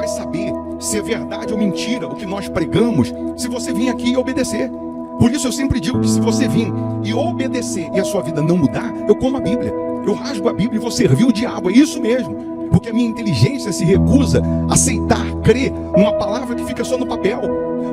saber se é verdade ou mentira o que nós pregamos se você vir aqui e obedecer. Por isso eu sempre digo que se você vir e obedecer e a sua vida não mudar, eu como a Bíblia, eu rasgo a Bíblia e vou servir o diabo, é isso mesmo. Porque a minha inteligência se recusa a aceitar, crer numa palavra que fica só no papel.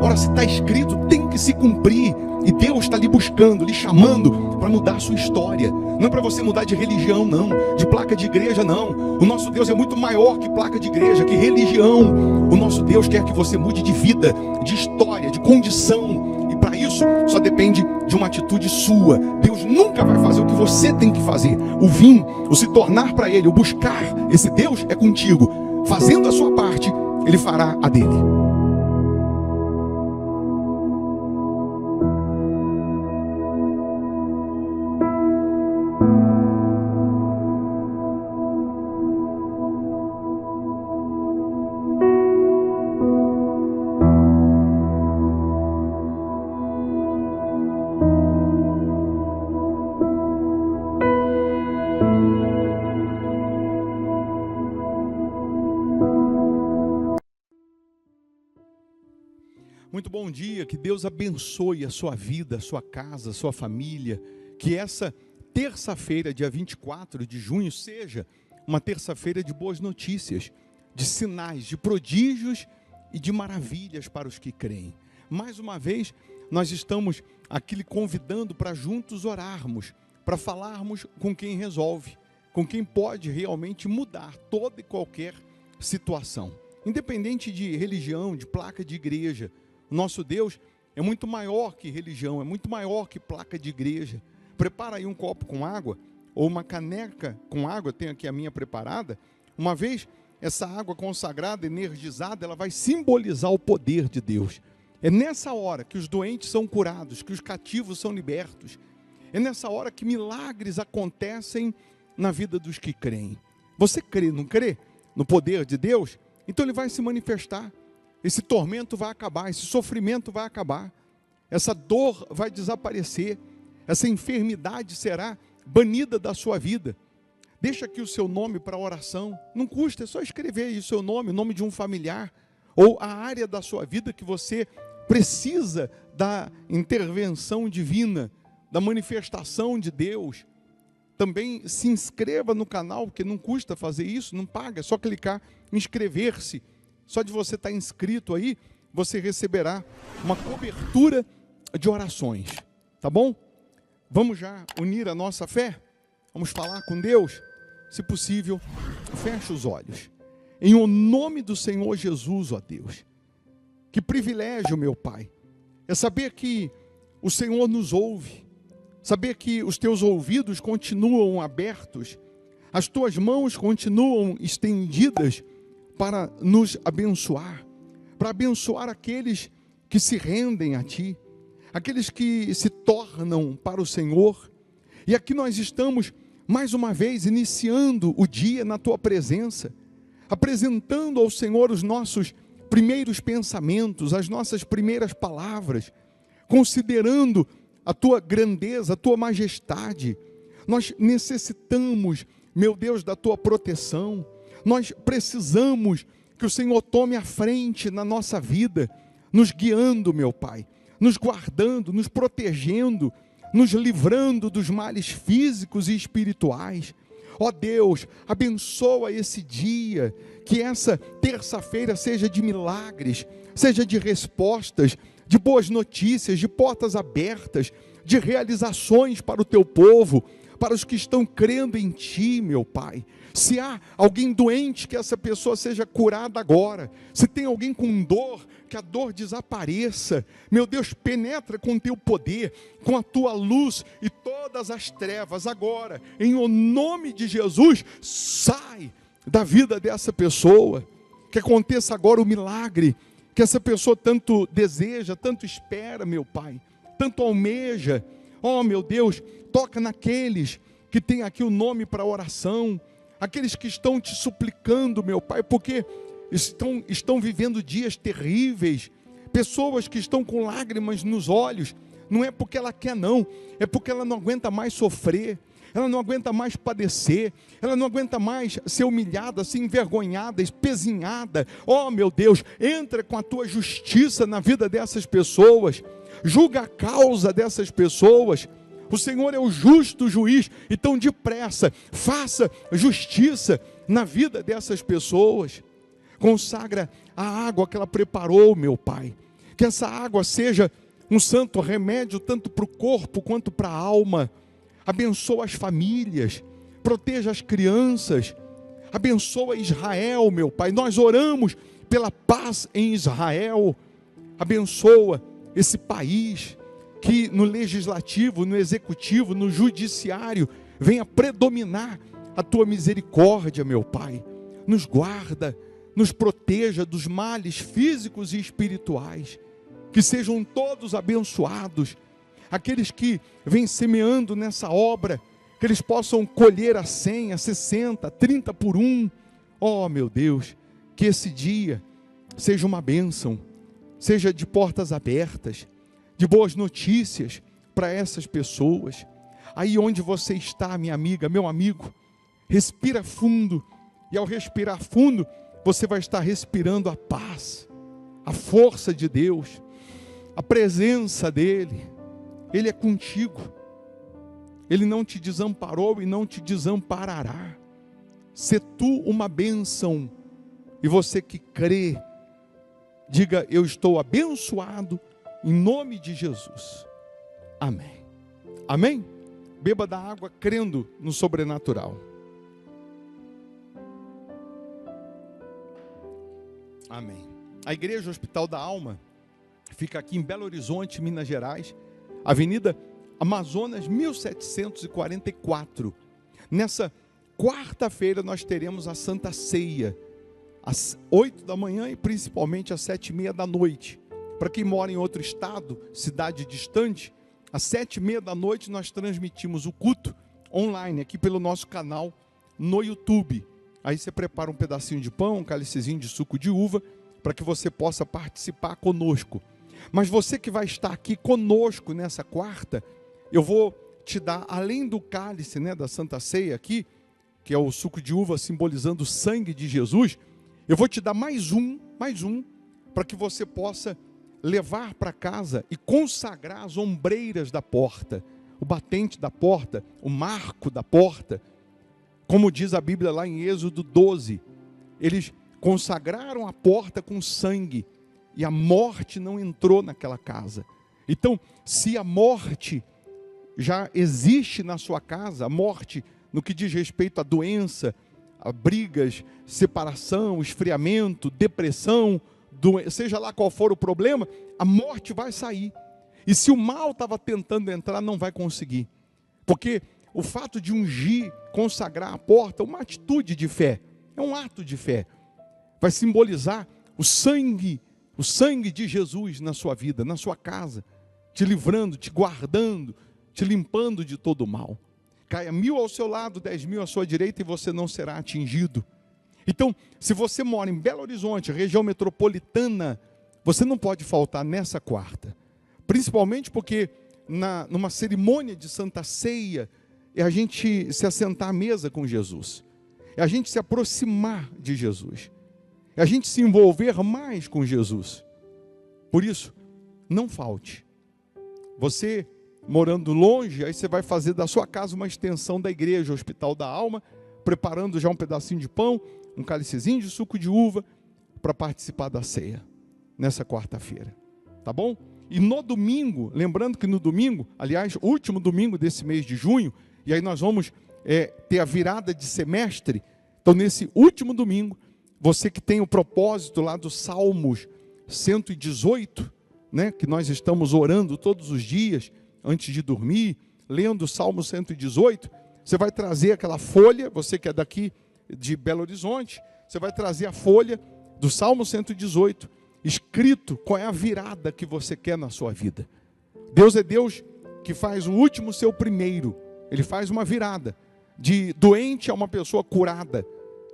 Ora, se está escrito, tem que se cumprir. E Deus está lhe buscando, lhe chamando para mudar a sua história. Não é para você mudar de religião, não. De placa de igreja, não. O nosso Deus é muito maior que placa de igreja, que religião. O nosso Deus quer que você mude de vida, de história, de condição. E para isso, só depende de uma atitude sua. Deus nunca vai fazer o que você tem que fazer. O vir, o se tornar para Ele, o buscar esse Deus é contigo. Fazendo a sua parte, Ele fará a dele. Muito bom dia, que Deus abençoe a sua vida, a sua casa, a sua família. Que essa terça-feira, dia 24 de junho, seja uma terça-feira de boas notícias, de sinais, de prodígios e de maravilhas para os que creem. Mais uma vez, nós estamos aqui lhe convidando para juntos orarmos, para falarmos com quem resolve, com quem pode realmente mudar toda e qualquer situação. Independente de religião, de placa de igreja, nosso Deus é muito maior que religião, é muito maior que placa de igreja. Prepara aí um copo com água, ou uma caneca com água, tenho aqui a minha preparada. Uma vez essa água consagrada, energizada, ela vai simbolizar o poder de Deus. É nessa hora que os doentes são curados, que os cativos são libertos. É nessa hora que milagres acontecem na vida dos que creem. Você crê, não crê no poder de Deus? Então Ele vai se manifestar. Esse tormento vai acabar, esse sofrimento vai acabar, essa dor vai desaparecer, essa enfermidade será banida da sua vida. Deixa aqui o seu nome para oração, não custa, é só escrever aí o seu nome, o nome de um familiar, ou a área da sua vida que você precisa da intervenção divina, da manifestação de Deus. Também se inscreva no canal, porque não custa fazer isso, não paga, é só clicar em inscrever-se. Só de você estar inscrito aí, você receberá uma cobertura de orações, tá bom? Vamos já unir a nossa fé? Vamos falar com Deus? Se possível, feche os olhos. Em o nome do Senhor Jesus, ó Deus. Que privilégio, meu Pai, é saber que o Senhor nos ouve, saber que os teus ouvidos continuam abertos, as tuas mãos continuam estendidas para nos abençoar, para abençoar aqueles que se rendem a Ti, aqueles que se tornam para o Senhor. E aqui nós estamos, mais uma vez, iniciando o dia na Tua presença, apresentando ao Senhor os nossos primeiros pensamentos, as nossas primeiras palavras, considerando a Tua grandeza, a Tua majestade. Nós necessitamos, meu Deus, da Tua proteção. Nós precisamos que o Senhor tome a frente na nossa vida, nos guiando, meu Pai, nos guardando, nos protegendo, nos livrando dos males físicos e espirituais. Ó Deus, abençoa esse dia, que essa terça-feira seja de milagres, seja de respostas, de boas notícias, de portas abertas, de realizações para o Teu povo, para os que estão crendo em Ti, meu Pai. Se há alguém doente, que essa pessoa seja curada agora. Se tem alguém com dor, que a dor desapareça. Meu Deus, penetra com Teu poder, com a Tua luz, e todas as trevas agora, em o nome de Jesus, sai da vida dessa pessoa. Que aconteça agora o milagre que essa pessoa tanto deseja, tanto espera, meu Pai, tanto almeja. Oh, meu Deus, toca naqueles que têm aqui o nome para oração, aqueles que estão Te suplicando, meu Pai, porque estão vivendo dias terríveis, pessoas que estão com lágrimas nos olhos. Não é porque ela quer, não, é porque ela não aguenta mais sofrer. ela não aguenta mais padecer, ela não aguenta mais ser humilhada, ser envergonhada, espezinhada. Oh meu Deus, entra com a tua justiça na vida dessas pessoas, julga a causa dessas pessoas. O Senhor é o justo juiz, então depressa, faça justiça na vida dessas pessoas. Consagra a água que ela preparou, meu Pai, que essa água seja um santo remédio tanto para o corpo quanto para a alma. Abençoa as famílias, proteja as crianças, abençoa Israel, meu Pai. Nós oramos pela paz em Israel. Abençoa esse país, que no legislativo, no executivo, no judiciário, venha predominar a tua misericórdia, meu Pai. Nos guarda, nos proteja dos males físicos e espirituais. Que sejam todos abençoados, aqueles que vêm semeando nessa obra, que eles possam colher a 100, a 60, a 30 por um. Oh meu Deus, que esse dia seja uma bênção, seja de portas abertas, de boas notícias para essas pessoas. Aí onde você está, minha amiga, meu amigo, respira fundo, e ao respirar fundo, você vai estar respirando a paz, a força de Deus, a presença dEle. Ele é contigo, Ele não te desamparou e não te desamparará. Sê tu uma bênção, e você que crê, diga: eu estou abençoado em nome de Jesus. Amém. Amém? Beba da água crendo no sobrenatural. Amém. A Igreja Hospital da Alma fica aqui em Belo Horizonte, Minas Gerais, Avenida Amazonas 1744. Nessa quarta-feira nós teremos a Santa Ceia, às 8 da manhã e principalmente às 7h30 da noite. Para quem mora em outro estado, cidade distante, às 7h30 da noite nós transmitimos o culto online aqui pelo nosso canal no YouTube. Aí você prepara um pedacinho de pão, um cálicezinho de suco de uva, para que você possa participar conosco. Mas você que vai estar aqui conosco nessa quarta, eu vou te dar, além do cálice, da Santa Ceia aqui, que é o suco de uva simbolizando o sangue de Jesus, eu vou te dar mais um, para que você possa levar para casa e consagrar as ombreiras da porta, o batente da porta, o marco da porta. Como diz a Bíblia lá em Êxodo 12, eles consagraram a porta com sangue, e a morte não entrou naquela casa. Então, se a morte já existe na sua casa, a morte no que diz respeito à doença, a brigas, separação, esfriamento, depressão, seja lá qual for o problema, a morte vai sair. E se o mal estava tentando entrar, não vai conseguir. Porque o fato de ungir, consagrar a porta, é uma atitude de fé, é um ato de fé. Vai simbolizar o sangue de Jesus na sua vida, na sua casa, te livrando, te guardando, te limpando de todo o mal. Caia 1.000 ao seu lado, 10.000 à sua direita, e você não será atingido. Então, se você mora em Belo Horizonte, região metropolitana, você não pode faltar nessa quarta. Principalmente porque numa cerimônia de Santa Ceia, é a gente se assentar à mesa com Jesus. É a gente se aproximar de Jesus. É a gente se envolver mais com Jesus. Por isso, não falte. Você morando longe, aí você vai fazer da sua casa uma extensão da Igreja Hospital da Alma, preparando já um pedacinho de pão, um cálicezinho de suco de uva, para participar da ceia, nessa quarta-feira. Tá bom? E no domingo, lembrando que no domingo, aliás, último domingo desse mês de junho, e aí nós vamos ter a virada de semestre. Então, nesse último domingo, você que tem o propósito lá dos Salmos 118, que nós estamos orando todos os dias, antes de dormir, lendo o Salmo 118, você vai trazer aquela folha, você que é daqui de Belo Horizonte, você vai trazer a folha do Salmo 118, escrito qual é a virada que você quer na sua vida. Deus é Deus que faz o último ser o primeiro. Ele faz uma virada, de doente a uma pessoa curada.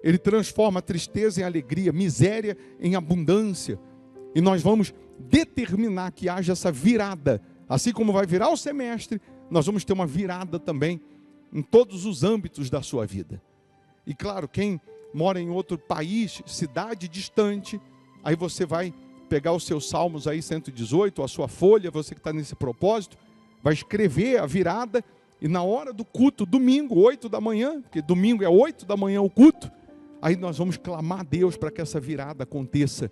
Ele transforma a tristeza em alegria, miséria em abundância. E nós vamos determinar que haja essa virada. Assim como vai virar o semestre, nós vamos ter uma virada também em todos os âmbitos da sua vida. E claro, quem mora em outro país, cidade distante, aí você vai pegar os seus salmos aí, 118, a sua folha, você que está nesse propósito, vai escrever a virada, e na hora do culto, domingo, 8 da manhã, porque domingo é 8 da manhã o culto, aí nós vamos clamar a Deus para que essa virada aconteça.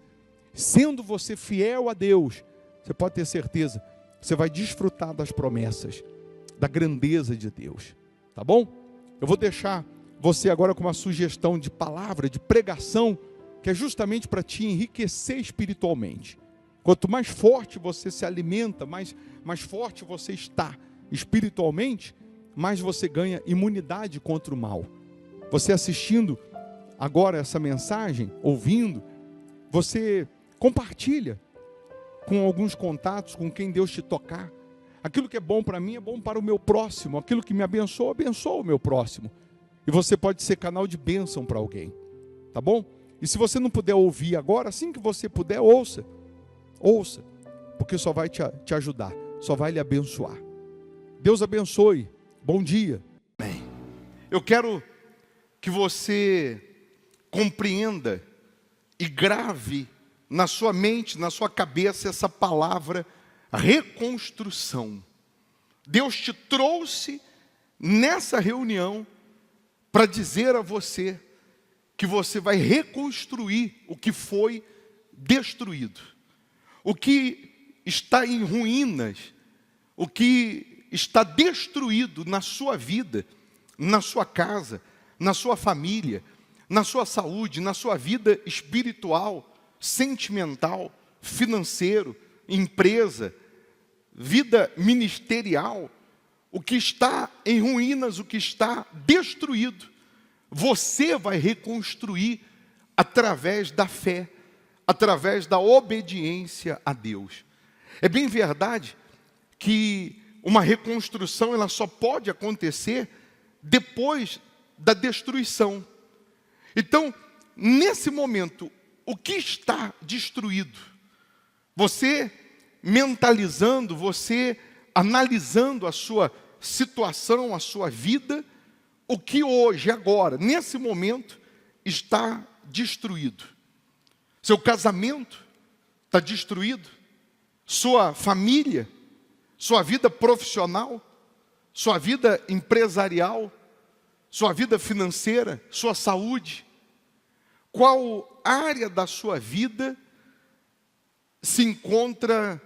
Sendo você fiel a Deus, você pode ter certeza, você vai desfrutar das promessas, da grandeza de Deus, tá bom? Eu vou deixar você agora com uma sugestão de palavra, de pregação, que é justamente para te enriquecer espiritualmente. Quanto mais forte você se alimenta, mais forte você está espiritualmente, mais você ganha imunidade contra o mal. Você assistindo agora essa mensagem, ouvindo, você compartilha com alguns contatos, com quem Deus te tocar. Aquilo que é bom para mim é bom para o meu próximo. Aquilo que me abençoa, abençoa o meu próximo. E você pode ser canal de bênção para alguém. Tá bom? E se você não puder ouvir agora, assim que você puder, ouça. Ouça. Porque só vai te ajudar. Só vai lhe abençoar. Deus abençoe. Bom dia. Amém. Eu quero que você compreenda e grave na sua mente, na sua cabeça, essa palavra reconstrução. Deus te trouxe nessa reunião para dizer a você que você vai reconstruir o que foi destruído. O que está em ruínas, o que está destruído na sua vida, na sua casa, na sua família, na sua saúde, na sua vida espiritual, sentimental, financeiro, empresa, vida ministerial, o que está em ruínas, o que está destruído, você vai reconstruir através da fé, através da obediência a Deus. É bem verdade que uma reconstrução ela só pode acontecer depois da destruição. Então, nesse momento, o que está destruído? Você mentalizando, você analisando a sua situação, a sua vida, o que hoje, agora, nesse momento, está destruído. Seu casamento está destruído, sua família, sua vida profissional, sua vida empresarial, sua vida financeira, sua saúde. Qual área da sua vida se encontra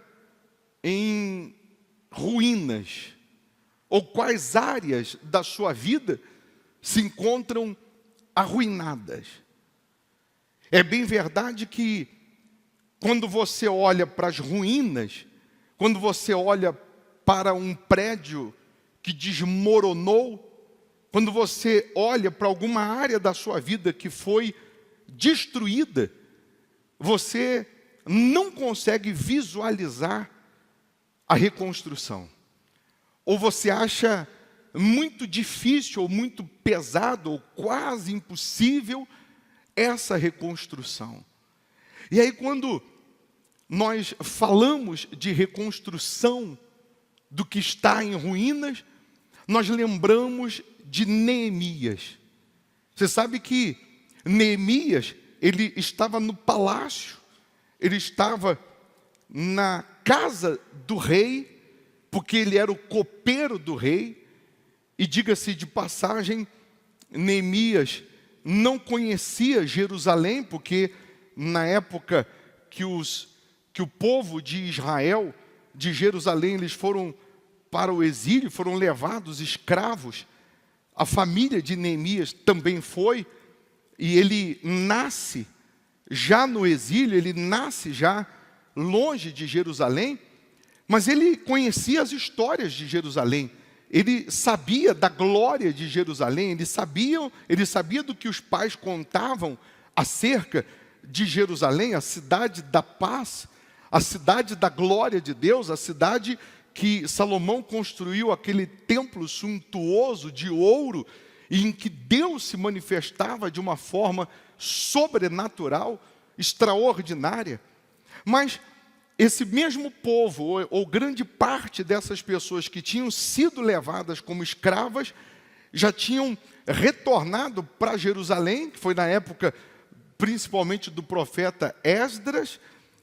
em ruínas? Ou quais áreas da sua vida se encontram arruinadas? É bem verdade que quando você olha para as ruínas, quando você olha para um prédio que desmoronou, quando você olha para alguma área da sua vida que foi destruída, você não consegue visualizar a reconstrução. Ou você acha muito difícil, ou muito pesado, ou quase impossível essa reconstrução. E aí quando nós falamos de reconstrução do que está em ruínas, nós lembramos de Neemias. Você sabe que Neemias, ele estava no palácio, ele estava na casa do rei, porque ele era o copeiro do rei, e diga-se de passagem, Neemias não conhecia Jerusalém, porque na época que o povo de Israel, de Jerusalém, eles foram para o exílio, foram levados escravos, a família de Neemias também foi, e ele nasce já no exílio, ele nasce já longe de Jerusalém, mas ele conhecia as histórias de Jerusalém, ele sabia da glória de Jerusalém, ele sabia do que os pais contavam acerca de Jerusalém, a cidade da paz, a cidade da glória de Deus, a cidade que Salomão construiu, aquele templo suntuoso de ouro, em que Deus se manifestava de uma forma sobrenatural, extraordinária. Mas esse mesmo povo, ou grande parte dessas pessoas que tinham sido levadas como escravas, já tinham retornado para Jerusalém, que foi na época principalmente do profeta Esdras,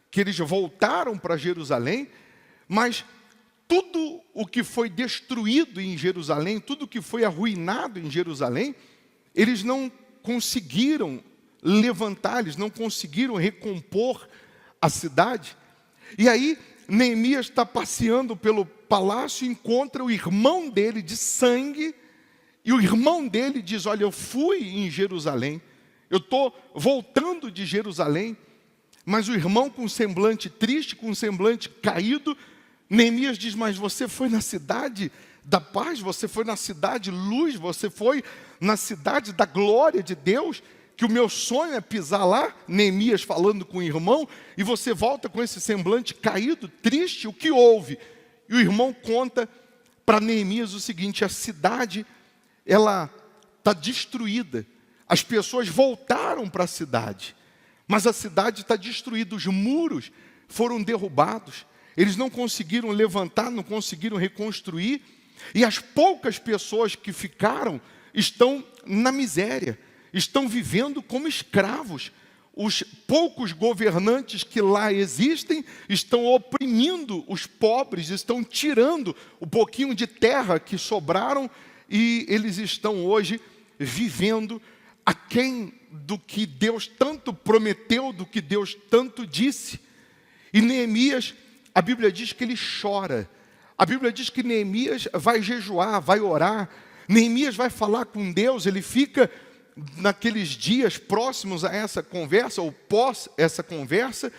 que eles voltaram para Jerusalém, mas tudo o que foi destruído em Jerusalém, tudo o que foi arruinado em Jerusalém, eles não conseguiram levantar, eles não conseguiram recompor a cidade. E aí Neemias está passeando pelo palácio e encontra o irmão dele de sangue, e o irmão dele diz: olha, eu fui em Jerusalém, eu estou voltando de Jerusalém. Mas o irmão com um semblante triste, com um semblante caído, Neemias diz: mas você foi na cidade da paz, você foi na cidade luz, você foi na cidade da glória de Deus, que o meu sonho é pisar lá. Neemias falando com o irmão, e você volta com esse semblante caído, triste, o que houve? E o irmão conta para Neemias o seguinte: a cidade, ela está destruída, as pessoas voltaram para a cidade, mas a cidade está destruída, os muros foram derrubados, eles não conseguiram levantar, não conseguiram reconstruir, e as poucas pessoas que ficaram estão na miséria, estão vivendo como escravos. Os poucos governantes que lá existem estão oprimindo os pobres, estão tirando o pouquinho de terra que sobraram, e eles estão hoje vivendo aquém do que Deus tanto prometeu, do que Deus tanto disse. E Neemias, a Bíblia diz que ele chora. A Bíblia diz que Neemias vai jejuar, vai orar. Neemias vai falar com Deus. Ele fica naqueles dias próximos a essa conversa, ou pós essa conversa,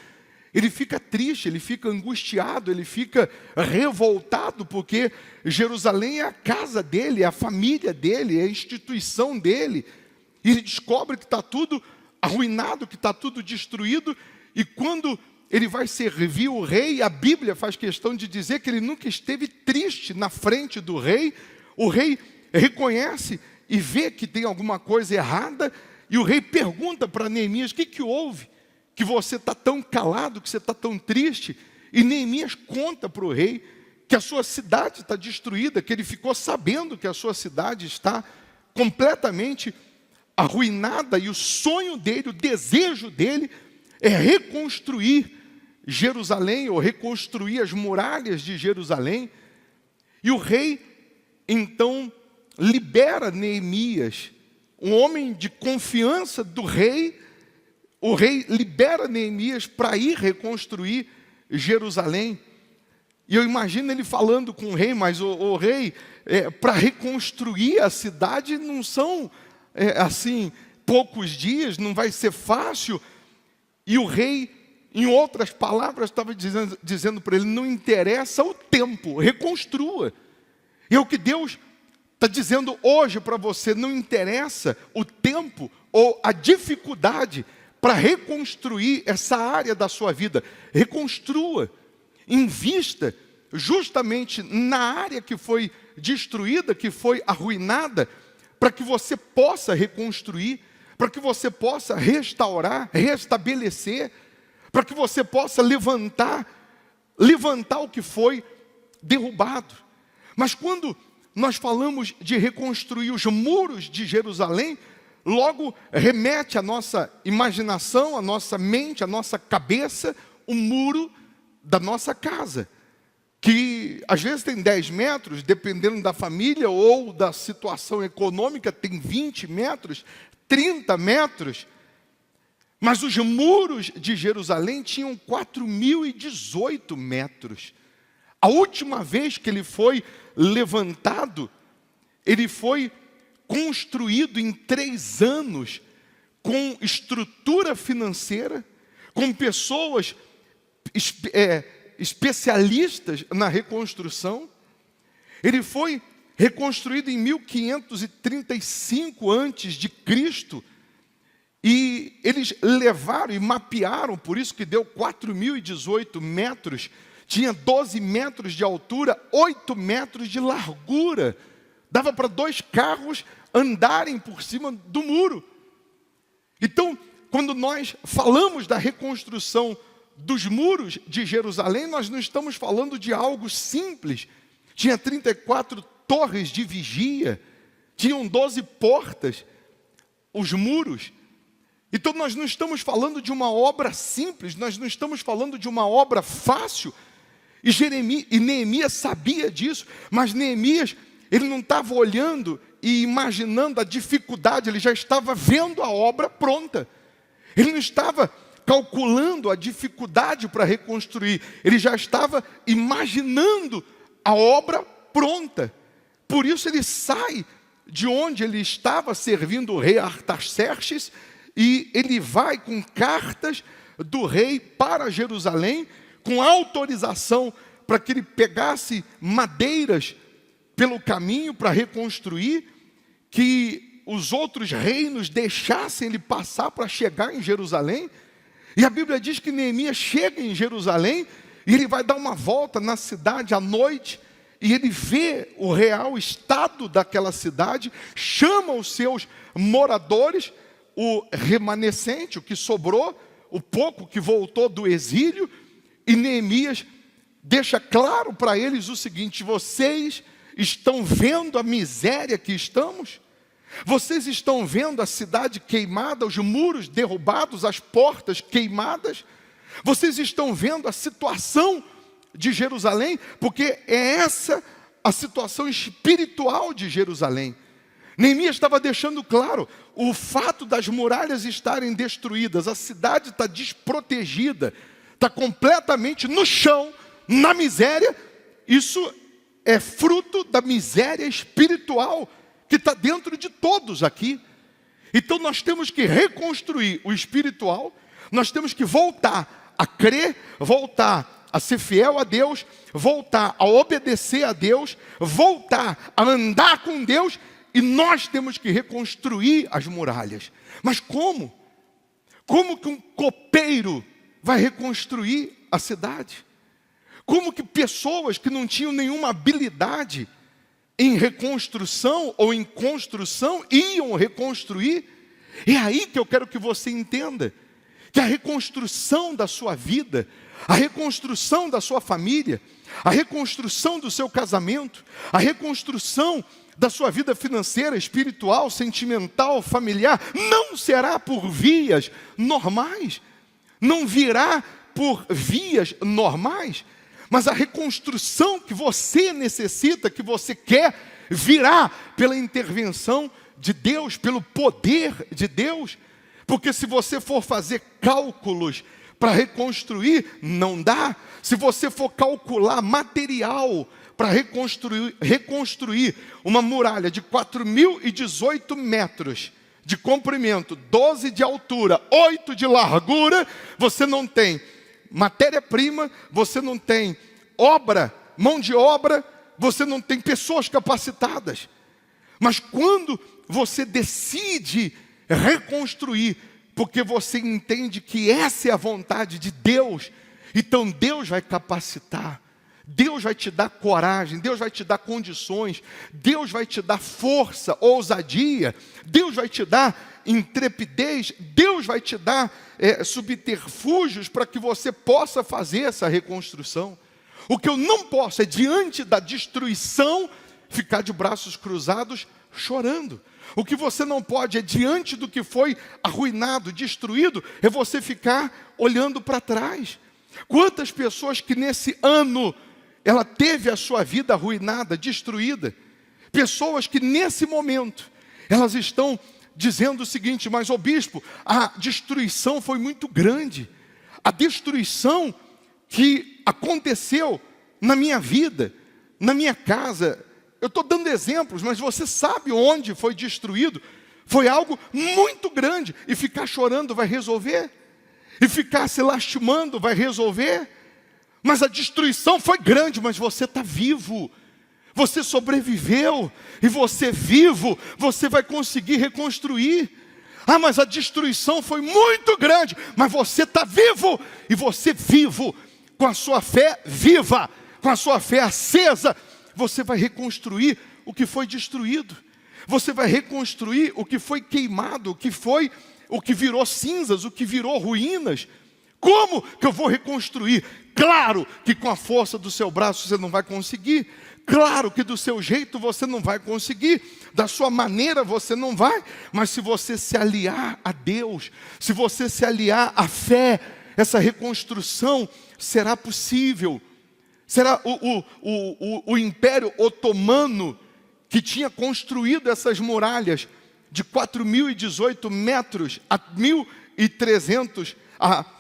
ele fica triste, ele fica angustiado, ele fica revoltado, porque Jerusalém é a casa dele, é a família dele, é a instituição dele. E ele descobre que está tudo arruinado, que está tudo destruído. E quando ele vai servir o rei, a Bíblia faz questão de dizer que ele nunca esteve triste na frente do rei. O rei reconhece e vê que tem alguma coisa errada, e o rei pergunta para Neemias: o que houve? Que você está tão calado, que você está tão triste? E Neemias conta para o rei que a sua cidade está destruída, que ele ficou sabendo que a sua cidade está completamente arruinada, e o sonho dele, o desejo dele é reconstruir Jerusalém, ou reconstruir as muralhas de Jerusalém. E o rei então libera Neemias, um homem de confiança do rei. O rei libera Neemias para ir reconstruir Jerusalém. E eu imagino ele falando com o rei: mas o rei, para reconstruir a cidade não são assim poucos dias, não vai ser fácil. E o rei, em outras palavras, estava dizendo para ele: não interessa o tempo, reconstrua. E é o que Deus está dizendo hoje para você: não interessa o tempo ou a dificuldade para reconstruir essa área da sua vida. Reconstrua, invista justamente na área que foi destruída, que foi arruinada, para que você possa reconstruir, para que você possa restaurar, restabelecer, para que você possa levantar o que foi derrubado. Mas quando nós falamos de reconstruir os muros de Jerusalém, logo remete à nossa imaginação, à nossa mente, à nossa cabeça, o muro da nossa casa, que às vezes tem 10 metros, dependendo da família ou da situação econômica, tem 20 metros, 30 metros. Mas os muros de Jerusalém tinham 4.018 metros. A última vez que ele foi levantado, ele foi construído em 3 anos, com estrutura financeira, com pessoas especialistas na reconstrução. Ele foi reconstruído em 1535 antes de Cristo, e eles levaram e mapearam, por isso que deu 4.018 metros, tinha 12 metros de altura, 8 metros de largura, dava para 2 carros andarem por cima do muro. Então, quando nós falamos da reconstrução dos muros de Jerusalém, nós não estamos falando de algo simples. Tinha 34 torres de vigia, tinham 12 portas, os muros. Então nós não estamos falando de uma obra simples, nós não estamos falando de uma obra fácil. E Neemias sabia disso, mas Neemias, ele não estava olhando e imaginando a dificuldade, ele já estava vendo a obra pronta. Ele não estava calculando a dificuldade para reconstruir, ele já estava imaginando a obra pronta. Por isso ele sai de onde ele estava servindo o rei Artaxerxes, e ele vai com cartas do rei para Jerusalém, com autorização para que ele pegasse madeiras pelo caminho para reconstruir, que os outros reinos deixassem ele passar para chegar em Jerusalém. E a Bíblia diz que Neemias chega em Jerusalém, e ele vai dar uma volta na cidade à noite, e ele vê o real estado daquela cidade, chama os seus moradores, o remanescente, o que sobrou, o pouco que voltou do exílio, e Neemias deixa claro para eles o seguinte: vocês estão vendo a miséria que estamos? Vocês estão vendo a cidade queimada, os muros derrubados, as portas queimadas? Vocês estão vendo a situação de Jerusalém? Porque é essa a situação espiritual de Jerusalém. Neemias estava deixando claro, o fato das muralhas estarem destruídas, a cidade está desprotegida, está completamente no chão, na miséria. Isso é fruto da miséria espiritual que está dentro de todos aqui. Então nós temos que reconstruir o espiritual, nós temos que voltar a crer, voltar a ser fiel a Deus, voltar a obedecer a Deus, voltar a andar com Deus, e nós temos que reconstruir as muralhas. Mas como? Como que um copeiro vai reconstruir a cidade? Como que pessoas que não tinham nenhuma habilidade em reconstrução ou em construção iam reconstruir? É aí que eu quero que você entenda que a reconstrução da sua vida, a reconstrução da sua família, a reconstrução do seu casamento, a reconstrução da sua vida financeira, espiritual, sentimental, familiar, não será por vias normais, não virá por vias normais, mas a reconstrução que você necessita, que você quer, virá pela intervenção de Deus, pelo poder de Deus. Porque se você for fazer cálculos para reconstruir, não dá. Se você for calcular material para reconstruir uma muralha de 4.018 metros de comprimento, 12 de altura, 8 de largura, você não tem matéria-prima, você não tem obra, mão de obra, você não tem pessoas capacitadas. Mas quando você decide reconstruir, porque você entende que essa é a vontade de Deus, então Deus vai capacitar, Deus vai te dar coragem, Deus vai te dar condições, Deus vai te dar força, ousadia, Deus vai te dar intrepidez, Deus vai te dar subterfúgios para que você possa fazer essa reconstrução. O que eu não posso é, diante da destruição, ficar de braços cruzados chorando. O que você não pode é, diante do que foi arruinado, destruído, é você ficar olhando para trás. Quantas pessoas que nesse ano ela teve a sua vida arruinada, destruída, pessoas que nesse momento elas estão dizendo o seguinte: mas ô bispo, a destruição foi muito grande, a destruição que aconteceu na minha vida, na minha casa. Eu estou dando exemplos, mas você sabe onde foi destruído. Foi algo muito grande. E ficar chorando vai resolver? E ficar se lastimando vai resolver? Mas a destruição foi grande, mas você está vivo. Você sobreviveu. E você vivo, você vai conseguir reconstruir. Ah, mas a destruição foi muito grande, mas você está vivo. E você vivo, com a sua fé viva, com a sua fé acesa, você vai reconstruir o que foi destruído. Você vai reconstruir o que foi queimado, o que virou cinzas, o que virou ruínas. Como que eu vou reconstruir? Claro que com a força do seu braço você não vai conseguir. Claro que do seu jeito você não vai conseguir, da sua maneira você não vai, mas se você se aliar a Deus, se você se aliar à fé, essa reconstrução será possível. Será o Império Otomano, que tinha construído essas muralhas de 4.018 metros a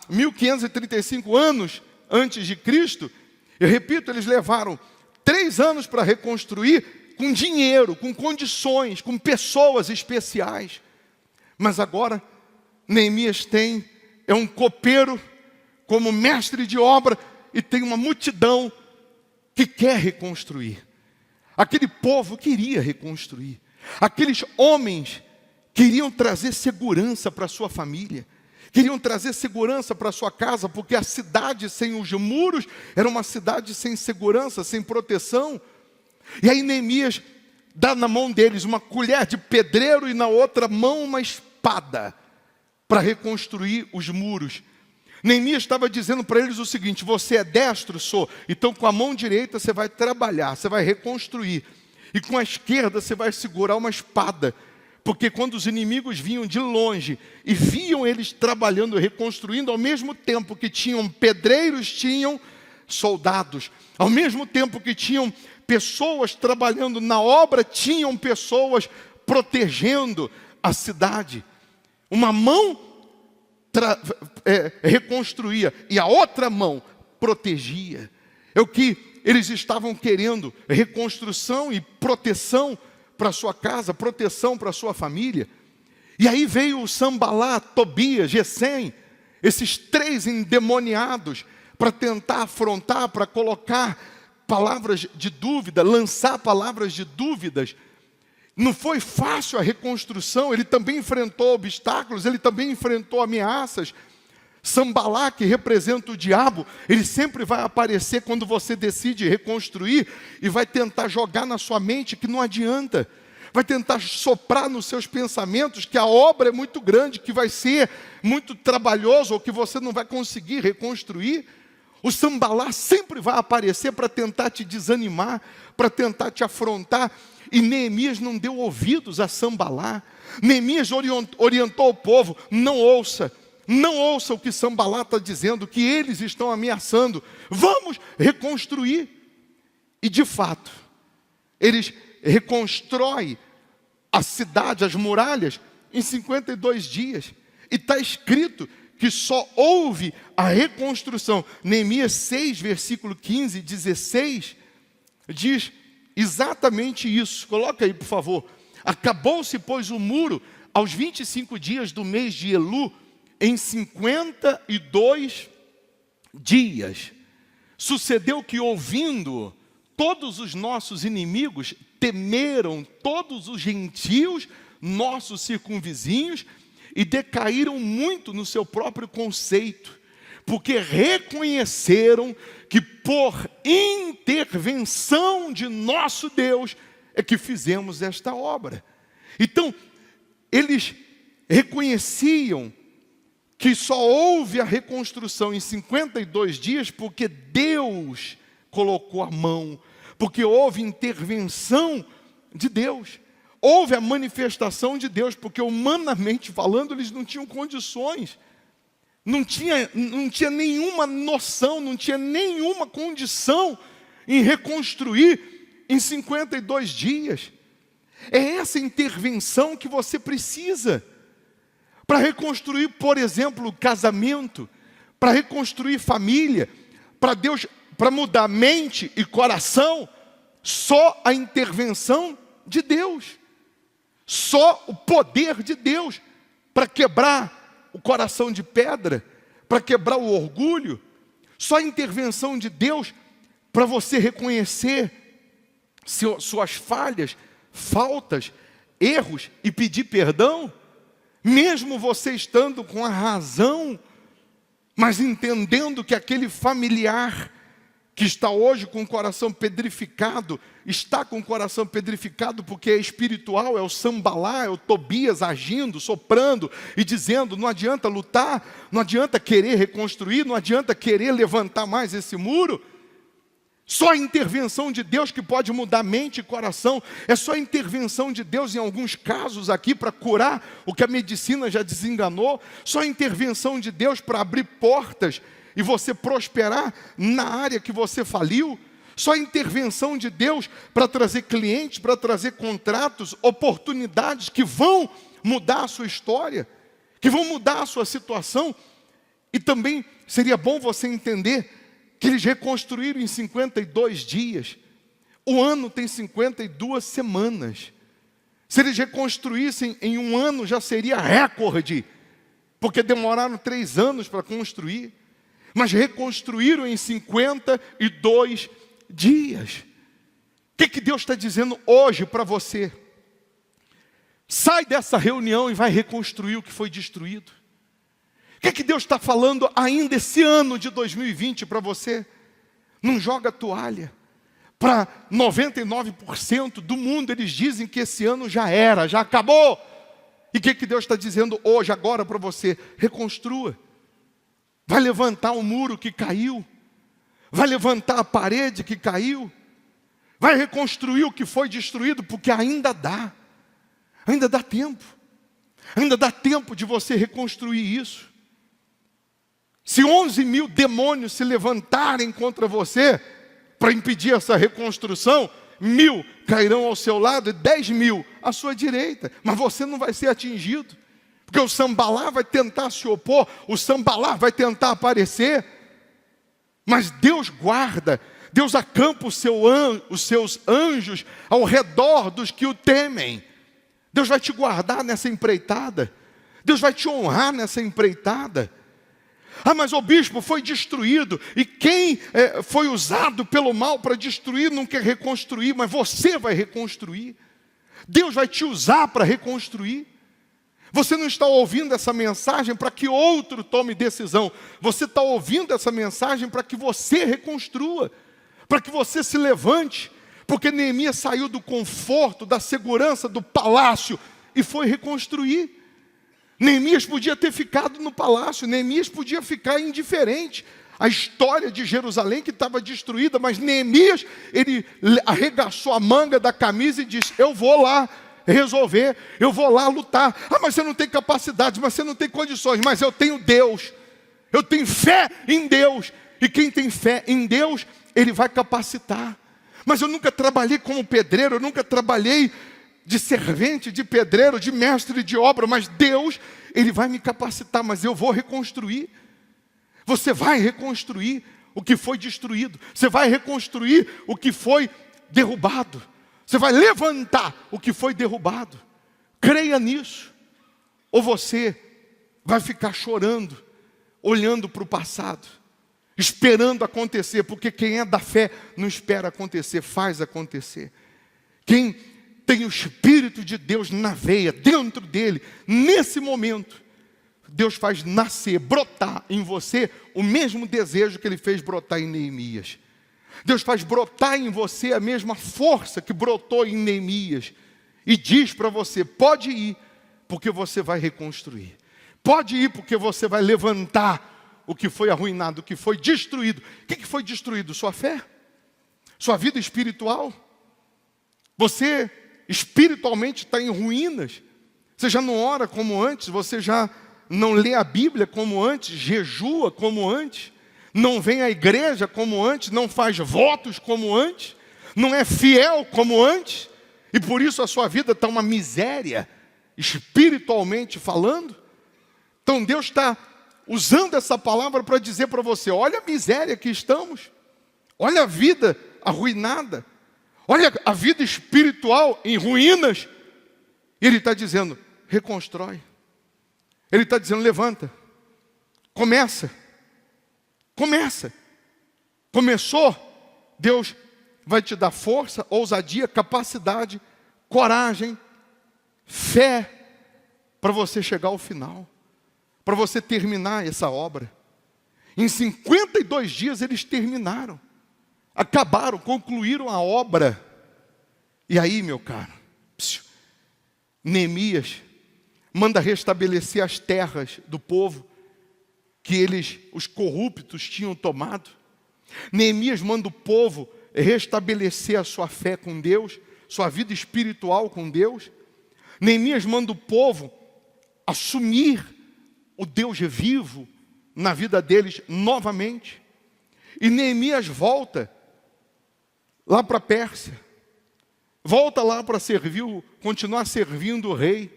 1535 anos antes de Cristo. Eu repito, eles levaram 3 anos para reconstruir, com dinheiro, com condições, com pessoas especiais. Mas agora, Neemias é um copeiro, como mestre de obra, e tem uma multidão que quer reconstruir. Aquele povo queria reconstruir. Aqueles homens queriam trazer segurança para a sua família. Queriam trazer segurança para a sua casa, porque a cidade sem os muros era uma cidade sem segurança, sem proteção. E aí Neemias dá na mão deles uma colher de pedreiro e na outra mão uma espada para reconstruir os muros. Neemias estava dizendo para eles o seguinte: você é destro? Sou. Então com a mão direita você vai trabalhar, você vai reconstruir. E com a esquerda você vai segurar uma espada. Porque quando os inimigos vinham de longe e viam eles trabalhando, reconstruindo, ao mesmo tempo que tinham pedreiros, tinham soldados. Ao mesmo tempo que tinham pessoas trabalhando na obra, tinham pessoas protegendo a cidade. Uma mão reconstruía e a outra mão protegia. É o que eles estavam querendo: reconstrução e proteção para a sua casa, proteção para a sua família. E aí veio o Sanbalat, Tobias, Gesem, esses 3 endemoniados, para tentar afrontar, para colocar palavras de dúvida, lançar palavras de dúvidas. Não foi fácil a reconstrução, ele também enfrentou obstáculos, ele também enfrentou ameaças. Sanbalat, que representa o diabo, ele sempre vai aparecer quando você decide reconstruir e vai tentar jogar na sua mente que não adianta. Vai tentar soprar nos seus pensamentos que a obra é muito grande, que vai ser muito trabalhoso ou que você não vai conseguir reconstruir. O Sanbalat sempre vai aparecer para tentar te desanimar, para tentar te afrontar. E Neemias não deu ouvidos a Sanbalat. Neemias orientou o povo: não ouça o que Sanbalat está dizendo, que eles estão ameaçando. Vamos reconstruir. E de fato, eles reconstroem a cidade, as muralhas, em 52 dias. E está escrito que só houve a reconstrução. Neemias 6, versículo 15 e 16, diz exatamente isso. Coloca aí, por favor. Acabou-se, pois, o muro aos 25 dias do mês de Elu, em 52 dias. Sucedeu que, ouvindo, todos os nossos inimigos temeram, todos os gentios, nossos circunvizinhos, e decaíram muito no seu próprio conceito, porque reconheceram que por intervenção de nosso Deus é que fizemos esta obra. Então, eles reconheciam que só houve a reconstrução em 52 dias porque Deus colocou a mão, porque houve intervenção de Deus, houve a manifestação de Deus, porque humanamente falando eles não tinham condições, não tinha nenhuma noção, não tinha nenhuma condição em reconstruir em 52 dias. É essa intervenção que você precisa para reconstruir, por exemplo, o casamento, para reconstruir família, para mudar mente e coração. Só a intervenção de Deus, só o poder de Deus para quebrar o coração de pedra, para quebrar o orgulho. Só a intervenção de Deus para você reconhecer suas falhas, faltas, erros e pedir perdão. Mesmo você estando com a razão, mas entendendo que aquele familiar que está hoje com o coração pedrificado, está com o coração pedrificado porque é espiritual, é o Sanbalat, é o Tobias agindo, soprando e dizendo: não adianta lutar, não adianta querer reconstruir, não adianta querer levantar mais esse muro. Só a intervenção de Deus que pode mudar mente e coração. É só a intervenção de Deus, em alguns casos aqui, para curar o que a medicina já desenganou. Só a intervenção de Deus para abrir portas e você prosperar na área que você faliu. Só a intervenção de Deus para trazer clientes, para trazer contratos, oportunidades que vão mudar a sua história, que vão mudar a sua situação. E também seria bom você entender que eles reconstruíram em 52 dias. O ano tem 52 semanas. Se eles reconstruíssem em um ano, já seria recorde, porque demoraram 3 anos para construir. Mas reconstruíram em 52 dias. O que Deus está dizendo hoje para você? Sai dessa reunião e vai reconstruir o que foi destruído. O que Deus está falando ainda esse ano de 2020 para você? Não joga a toalha. Para 99% do mundo, eles dizem que esse ano já era, já acabou. E o que Deus está dizendo hoje, agora para você? Reconstrua. Vai levantar o muro que caiu. Vai levantar a parede que caiu. Vai reconstruir o que foi destruído, porque ainda dá. Ainda dá tempo. Ainda dá tempo de você reconstruir isso. Se 11 mil demônios se levantarem contra você para impedir essa reconstrução, 1000 cairão ao seu lado e 10 mil à sua direita. Mas você não vai ser atingido, porque o Sambalá vai tentar se opor, o Sambalá vai tentar aparecer. Mas Deus guarda, Deus acampa os seus anjos ao redor dos que o temem. Deus vai te guardar nessa empreitada. Deus vai te honrar nessa empreitada. Ah, mas o bispo foi destruído, e quem foi usado pelo mal para destruir não quer reconstruir, mas você vai reconstruir. Deus vai te usar para reconstruir. Você não está ouvindo essa mensagem para que outro tome decisão. Você está ouvindo essa mensagem para que você reconstrua, para que você se levante, porque Neemias saiu do conforto, da segurança do palácio e foi reconstruir. Neemias podia ter ficado no palácio, Neemias podia ficar indiferente à história de Jerusalém que estava destruída, mas Neemias, ele arregaçou a manga da camisa e disse: eu vou lá resolver, eu vou lá lutar. Ah, mas você não tem capacidade, mas você não tem condições, mas eu tenho Deus, eu tenho fé em Deus, e quem tem fé em Deus, Ele vai capacitar. Mas eu nunca trabalhei como pedreiro, eu nunca trabalhei de servente, de pedreiro, de mestre de obra, mas Deus, Ele vai me capacitar, mas eu vou reconstruir. Você vai reconstruir o que foi destruído, você vai reconstruir o que foi derrubado, você vai levantar o que foi derrubado. Creia nisso, ou você vai ficar chorando, olhando para o passado, esperando acontecer, porque quem é da fé não espera acontecer, faz acontecer. Quem tem o Espírito de Deus na veia, dentro dele, nesse momento, Deus faz nascer, brotar em você o mesmo desejo que Ele fez brotar em Neemias. Deus faz brotar em você a mesma força que brotou em Neemias. E diz para você: pode ir, porque você vai reconstruir. Pode ir, porque você vai levantar o que foi arruinado, o que foi destruído. O que foi destruído? Sua fé? Sua vida espiritual? Você espiritualmente está em ruínas. Você já não ora como antes, você já não lê a Bíblia como antes, jejua como antes, não vem à igreja como antes, não faz votos como antes, não é fiel como antes, e por isso a sua vida está uma miséria, espiritualmente falando. Então Deus está usando essa palavra para dizer para você: olha a miséria que estamos, olha a vida arruinada, olha a vida espiritual em ruínas. E Ele está dizendo: reconstrói. Ele está dizendo: levanta, começa. Começou, Deus vai te dar força, ousadia, capacidade, coragem, fé, para você chegar ao final, para você terminar essa obra. Em 52 dias eles terminaram, acabaram, concluíram a obra. E aí, meu caro, Neemias manda restabelecer as terras do povo que os corruptos tinham tomado. Neemias manda o povo restabelecer a sua fé com Deus, sua vida espiritual com Deus. Neemias manda o povo assumir o Deus vivo na vida deles novamente. E Neemias volta lá para a Pérsia, volta lá para continuar servindo o rei,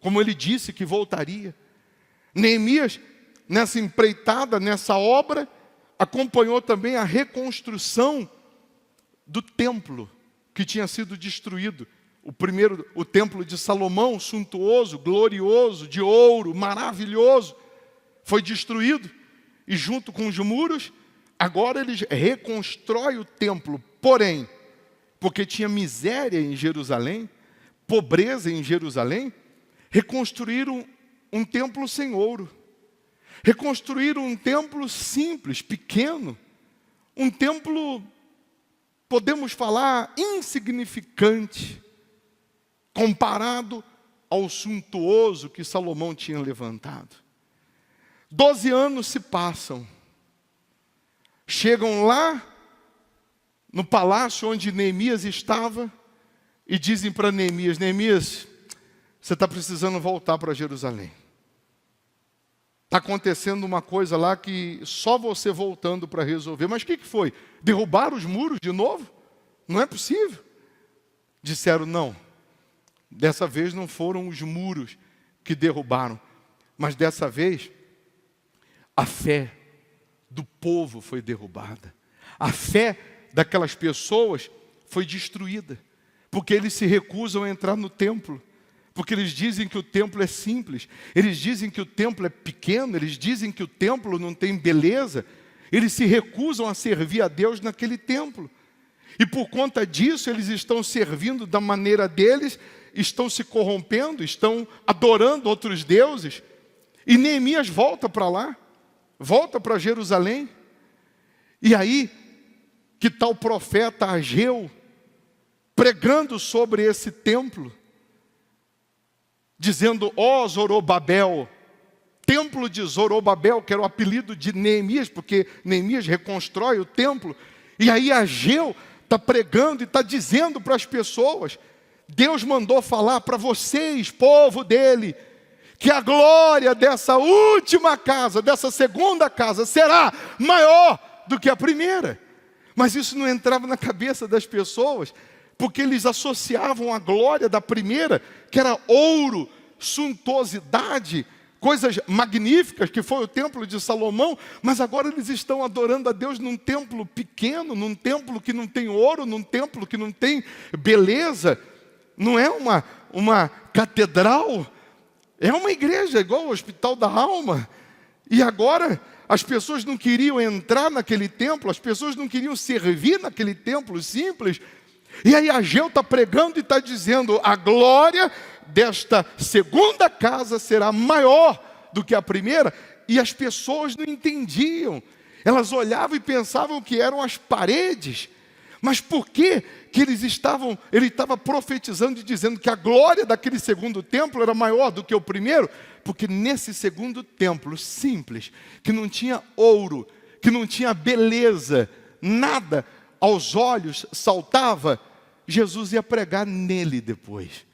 como ele disse que voltaria. Neemias, nessa empreitada, nessa obra, acompanhou também a reconstrução do templo que tinha sido destruído. O templo de Salomão, suntuoso, glorioso, de ouro, maravilhoso, foi destruído. E junto com os muros, agora eles reconstroem o templo. Porém, porque tinha miséria em Jerusalém, pobreza em Jerusalém, reconstruíram um templo sem ouro. Reconstruíram um templo simples, pequeno. Um templo, podemos falar, insignificante, comparado ao suntuoso que Salomão tinha levantado. 12 anos se passam. Chegam lá no palácio onde Neemias estava e dizem para Neemias: Neemias, você está precisando voltar para Jerusalém. Está acontecendo uma coisa lá que só você voltando para resolver. Mas o que foi? Derrubaram os muros de novo? Não é possível. Disseram: não. Dessa vez não foram os muros que derrubaram, mas dessa vez a fé do povo foi derrubada. A fé daquelas pessoas foi destruída, porque eles se recusam a entrar no templo, porque eles dizem que o templo é simples, eles dizem que o templo é pequeno, eles dizem que o templo não tem beleza, eles se recusam a servir a Deus naquele templo. E por conta disso, eles estão servindo da maneira deles, estão se corrompendo, estão adorando outros deuses. E Neemias volta para lá, volta para Jerusalém. E aí, que tal o profeta Ageu, pregando sobre esse templo, dizendo: ó Zorobabel, templo de Zorobabel, que era o apelido de Neemias, porque Neemias reconstrói o templo. E aí Ageu está pregando e está dizendo para as pessoas: Deus mandou falar para vocês, povo dele, que a glória dessa última casa, dessa segunda casa, será maior do que a primeira. Mas isso não entrava na cabeça das pessoas, porque eles associavam a glória da primeira, que era ouro, suntuosidade, coisas magníficas, que foi o templo de Salomão, mas agora eles estão adorando a Deus num templo pequeno, num templo que não tem ouro, num templo que não tem beleza. Não é uma catedral, é uma igreja, igual o Hospital da Alma. E agora as pessoas não queriam entrar naquele templo, as pessoas não queriam servir naquele templo simples. E aí Ageu está pregando e está dizendo: a glória desta segunda casa será maior do que a primeira. E as pessoas não entendiam, elas olhavam e pensavam que eram as paredes. Mas por que ele estava profetizando e dizendo que a glória daquele segundo templo era maior do que o primeiro? Porque nesse segundo templo simples, que não tinha ouro, que não tinha beleza, nada aos olhos saltava, Jesus ia pregar nele depois.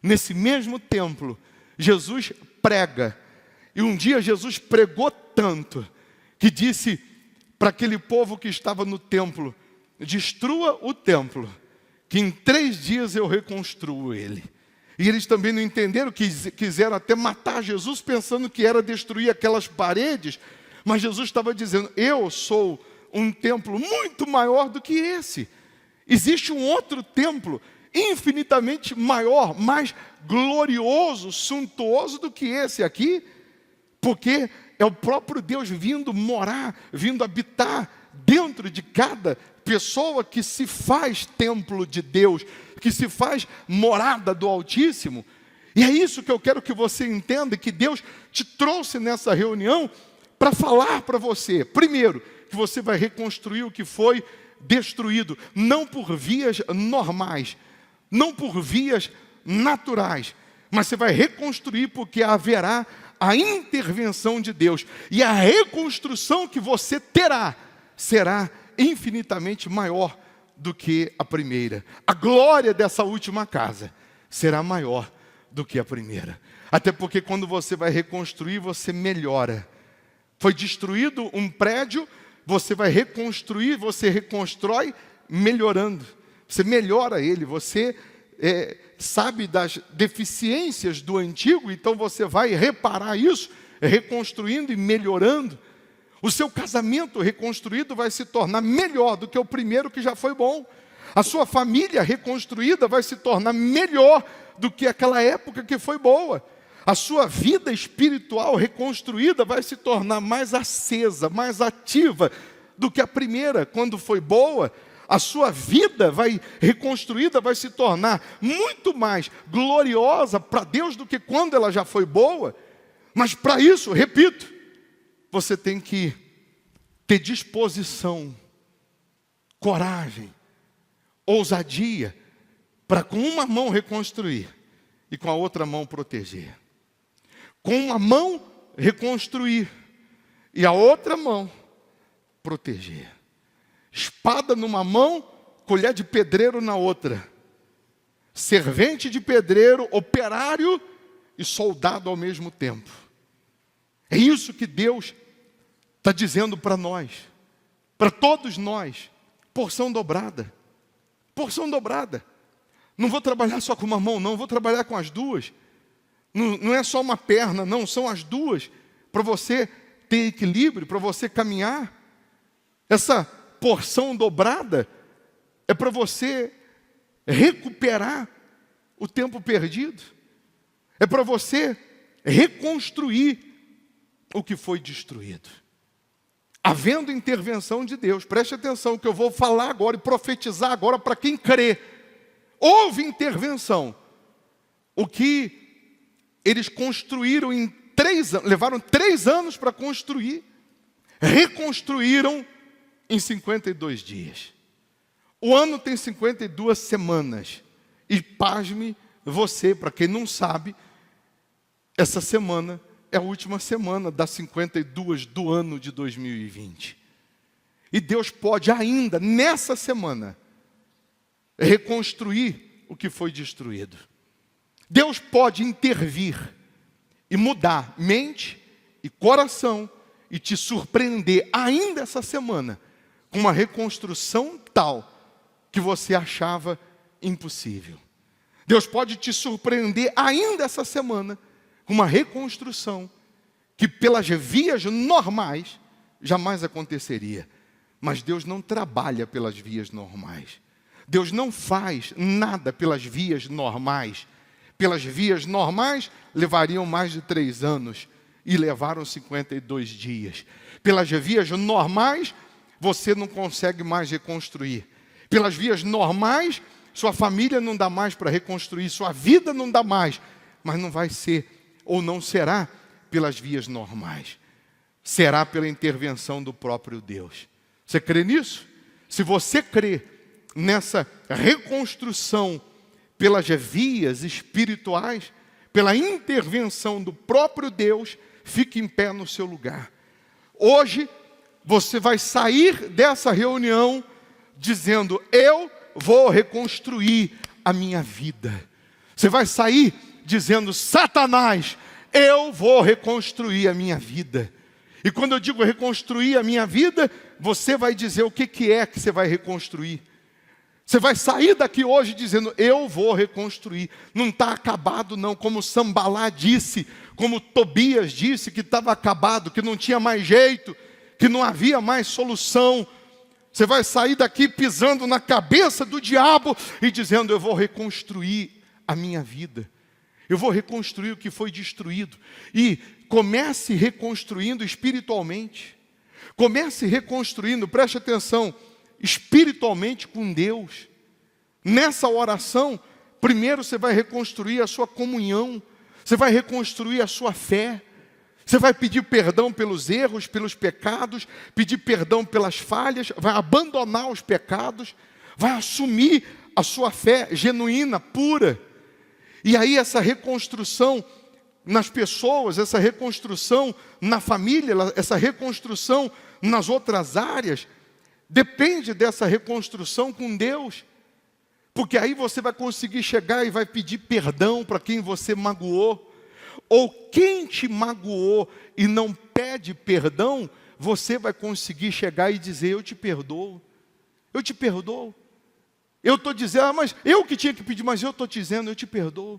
Nesse mesmo templo, Jesus prega. E um dia Jesus pregou tanto, que disse para aquele povo que estava no templo: destrua o templo, que em 3 dias eu reconstruo ele. E eles também não entenderam, quiseram até matar Jesus, pensando que era destruir aquelas paredes. Mas Jesus estava dizendo: eu sou um templo muito maior do que esse. Existe um outro templo, infinitamente maior, mais glorioso, suntuoso do que esse aqui. Porque é o próprio Deus vindo morar, vindo habitar dentro de cada pessoa que se faz templo de Deus, que se faz morada do Altíssimo. E é isso que eu quero que você entenda, que Deus te trouxe nessa reunião para falar para você. Primeiro, que você vai reconstruir o que foi destruído, não por vias normais, não por vias naturais, mas você vai reconstruir porque haverá a intervenção de Deus. E a reconstrução que você terá será infinitamente maior do que a primeira. A glória dessa última casa será maior do que a primeira. Até porque quando você vai reconstruir, você melhora. Foi destruído um prédio, você vai reconstruir, você reconstrói melhorando. Você melhora ele, você sabe das deficiências do antigo, então você vai reparar isso, reconstruindo e melhorando. O seu casamento reconstruído vai se tornar melhor do que o primeiro que já foi bom. A sua família reconstruída vai se tornar melhor do que aquela época que foi boa. A sua vida espiritual reconstruída vai se tornar mais acesa, mais ativa do que a primeira, quando foi boa. A sua vida reconstruída vai se tornar muito mais gloriosa para Deus do que quando ela já foi boa. Mas para isso, repito, você tem que ter disposição, coragem, ousadia, para com uma mão reconstruir e com a outra mão proteger. Com uma mão reconstruir e a outra mão proteger. Espada numa mão, colher de pedreiro na outra. Servente de pedreiro, operário e soldado ao mesmo tempo. É isso que Deus está dizendo para nós, para todos nós. Porção dobrada. Porção dobrada. Não vou trabalhar só com uma mão, não, vou trabalhar com as duas. Não é só uma perna, não, são as duas. Para você ter equilíbrio, para você caminhar. Essa porção dobrada é para você recuperar o tempo perdido. É para você reconstruir o que foi destruído. Havendo intervenção de Deus, preste atenção que eu vou falar agora e profetizar agora para quem crê. Houve intervenção. O que eles construíram em 3 anos, levaram 3 anos para construir, reconstruíram em 52 dias. O ano tem 52 semanas. E pasme você, para quem não sabe, essa semana é a última semana das 52 do ano de 2020. E Deus pode ainda, nessa semana, reconstruir o que foi destruído. Deus pode intervir e mudar mente e coração e te surpreender ainda essa semana com uma reconstrução tal que você achava impossível. Deus pode te surpreender ainda essa semana com uma reconstrução que pelas vias normais jamais aconteceria. Mas Deus não trabalha pelas vias normais. Deus não faz nada pelas vias normais. Pelas vias normais levariam mais de 3 anos e levaram 52 dias. Pelas vias normais você não consegue mais reconstruir. Pelas vias normais sua família não dá mais para reconstruir, sua vida não dá mais, mas não vai ser ou não será pelas vias normais. Será pela intervenção do próprio Deus. Você crê nisso? Se você crê nessa reconstrução pelas vias espirituais, pela intervenção do próprio Deus, fique em pé no seu lugar. Hoje, você vai sair dessa reunião dizendo: eu vou reconstruir a minha vida. Você vai sair dizendo: Satanás, eu vou reconstruir a minha vida. E quando eu digo reconstruir a minha vida, você vai dizer o que é que você vai reconstruir. Você vai sair daqui hoje dizendo: eu vou reconstruir. Não está acabado não, como Sambalá disse, como Tobias disse que estava acabado, que não tinha mais jeito, que não havia mais solução. Você vai sair daqui pisando na cabeça do diabo e dizendo: eu vou reconstruir a minha vida. Eu vou reconstruir o que foi destruído. E comece reconstruindo espiritualmente. Comece reconstruindo, preste atenção, espiritualmente com Deus. Nessa oração, primeiro você vai reconstruir a sua comunhão. Você vai reconstruir a sua fé. Você vai pedir perdão pelos erros, pelos pecados, pedir perdão pelas falhas, vai abandonar os pecados, vai assumir a sua fé genuína, pura. E aí essa reconstrução nas pessoas, essa reconstrução na família, essa reconstrução nas outras áreas, Depende dessa reconstrução com Deus. Porque aí você vai conseguir chegar e vai pedir perdão para quem você magoou. Ou quem te magoou e não pede perdão, você vai conseguir chegar e dizer: eu te perdoo. Eu te perdoo. Eu estou dizendo, mas eu que tinha que pedir, mas eu estou te dizendo, eu te perdoo.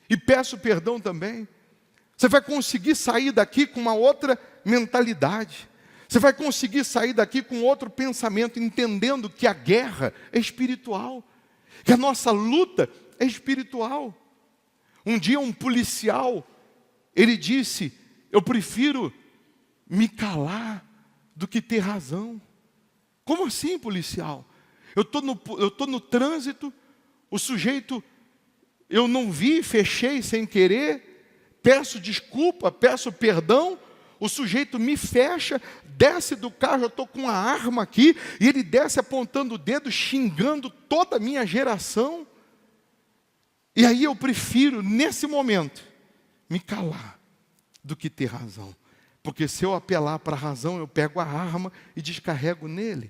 E peço perdão também. Você vai conseguir sair daqui com uma outra mentalidade. Você vai conseguir sair daqui com outro pensamento, entendendo que a guerra é espiritual. Que a nossa luta é espiritual. Um dia um policial, ele disse: eu prefiro me calar do que ter razão. Como assim, policial? Eu estou no trânsito, o sujeito, eu não vi, fechei sem querer, peço desculpa, peço perdão, o sujeito me fecha, desce do carro, eu estou com a arma aqui, e ele desce apontando o dedo, xingando toda a minha geração. E aí eu prefiro, nesse momento, me calar do que ter razão. Porque se eu apelar para a razão, eu pego a arma e descarrego nele.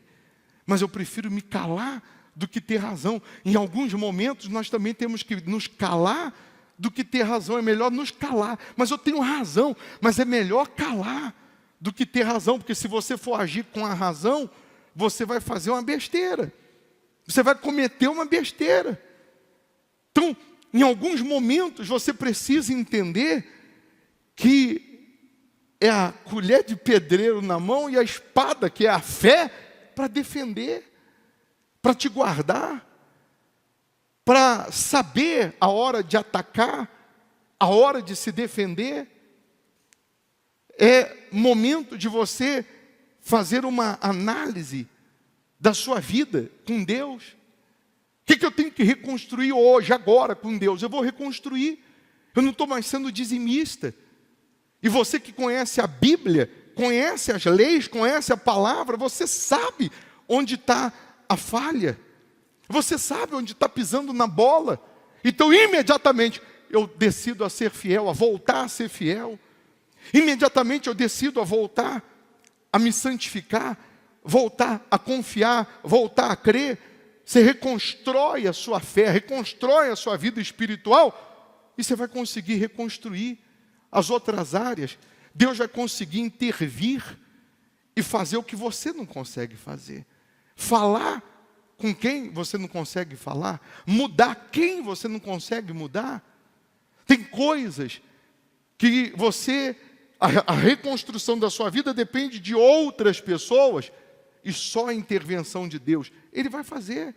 Mas eu prefiro me calar do que ter razão. Em alguns momentos, nós também temos que nos calar do que ter razão. É melhor nos calar. Mas eu tenho razão, mas é melhor calar do que ter razão. Porque se você for agir com a razão, você vai fazer uma besteira. Você vai cometer uma besteira. Então, em alguns momentos, você precisa entender que é a colher de pedreiro na mão e a espada, que é a fé, para defender, para te guardar, para saber a hora de atacar, a hora de se defender. É momento de você fazer uma análise da sua vida com Deus. O que eu tenho que reconstruir hoje, agora, com Deus? Eu vou reconstruir. Eu não estou mais sendo dizimista. E você que conhece a Bíblia, conhece as leis, conhece a palavra, você sabe onde está a falha. Você sabe onde está pisando na bola. Então, imediatamente, eu decido a ser fiel, a voltar a ser fiel. Imediatamente eu decido a voltar a me santificar, voltar a confiar, voltar a crer. Você reconstrói a sua fé, reconstrói a sua vida espiritual, e você vai conseguir reconstruir as outras áreas. Deus vai conseguir intervir e fazer o que você não consegue fazer. Falar com quem você não consegue falar. Mudar quem você não consegue mudar. Tem coisas que a reconstrução da sua vida depende de outras pessoas, e só a intervenção de Deus Ele vai fazer.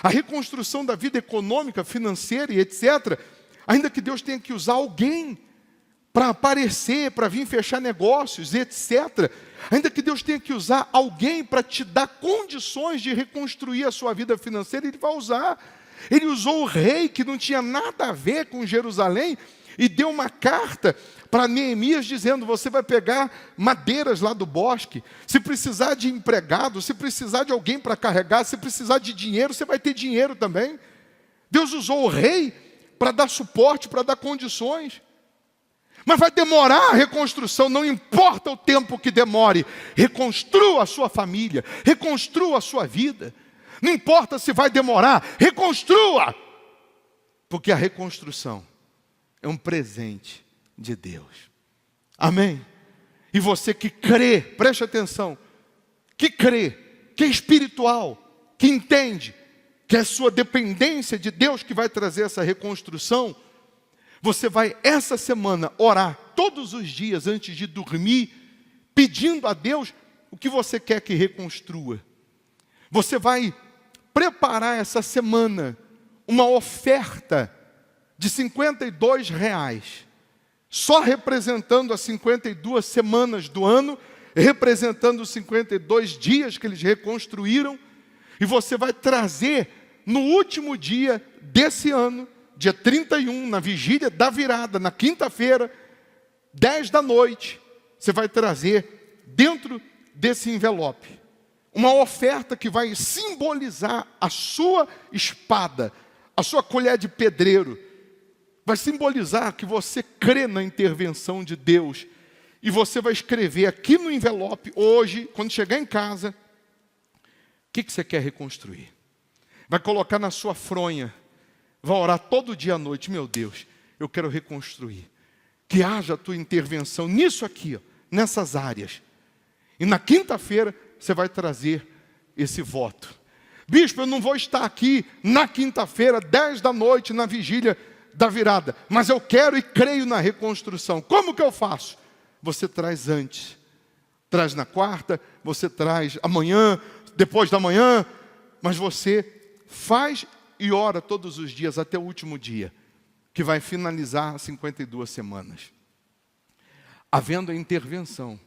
A reconstrução da vida econômica, financeira e etc., ainda que Deus tenha que usar alguém para aparecer, para vir fechar negócios, etc., ainda que Deus tenha que usar alguém para te dar condições de reconstruir a sua vida financeira, Ele vai usar. Ele usou o rei, que não tinha nada a ver com Jerusalém, e deu uma carta para Neemias dizendo: você vai pegar madeiras lá do bosque, se precisar de empregado, se precisar de alguém para carregar, se precisar de dinheiro, você vai ter dinheiro também. Deus usou o rei para dar suporte, para dar condições. Mas vai demorar a reconstrução, não importa o tempo que demore. Reconstrua a sua família, reconstrua a sua vida. Não importa se vai demorar, reconstrua. Porque a reconstrução é um presente de Deus. Amém? E você que crê, preste atenção, que crê, que é espiritual, que entende que é a sua dependência de Deus que vai trazer essa reconstrução, você vai essa semana orar todos os dias antes de dormir, pedindo a Deus o que você quer que reconstrua. Você vai preparar essa semana uma oferta de R$52, só representando as 52 semanas do ano, representando os 52 dias que eles reconstruíram, e você vai trazer no último dia desse ano, dia 31, na vigília da virada, na quinta-feira, 10 da noite, você vai trazer dentro desse envelope uma oferta que vai simbolizar a sua espada, a sua colher de pedreiro. Vai simbolizar que você crê na intervenção de Deus. E você vai escrever aqui no envelope, hoje, quando chegar em casa, que você quer reconstruir? Vai colocar na sua fronha, vai orar todo dia à noite. Meu Deus, eu quero reconstruir. Que haja a tua intervenção nisso aqui, ó, nessas áreas. E na quinta-feira você vai trazer esse voto. Bispo, eu não vou estar aqui na quinta-feira, 10 da noite, na vigília da virada. Mas eu quero e creio na reconstrução. Como que eu faço? Você traz antes. Traz na quarta, você traz amanhã, depois da manhã. Mas você faz e ora todos os dias até o último dia, que vai finalizar 52 semanas. Havendo a intervenção,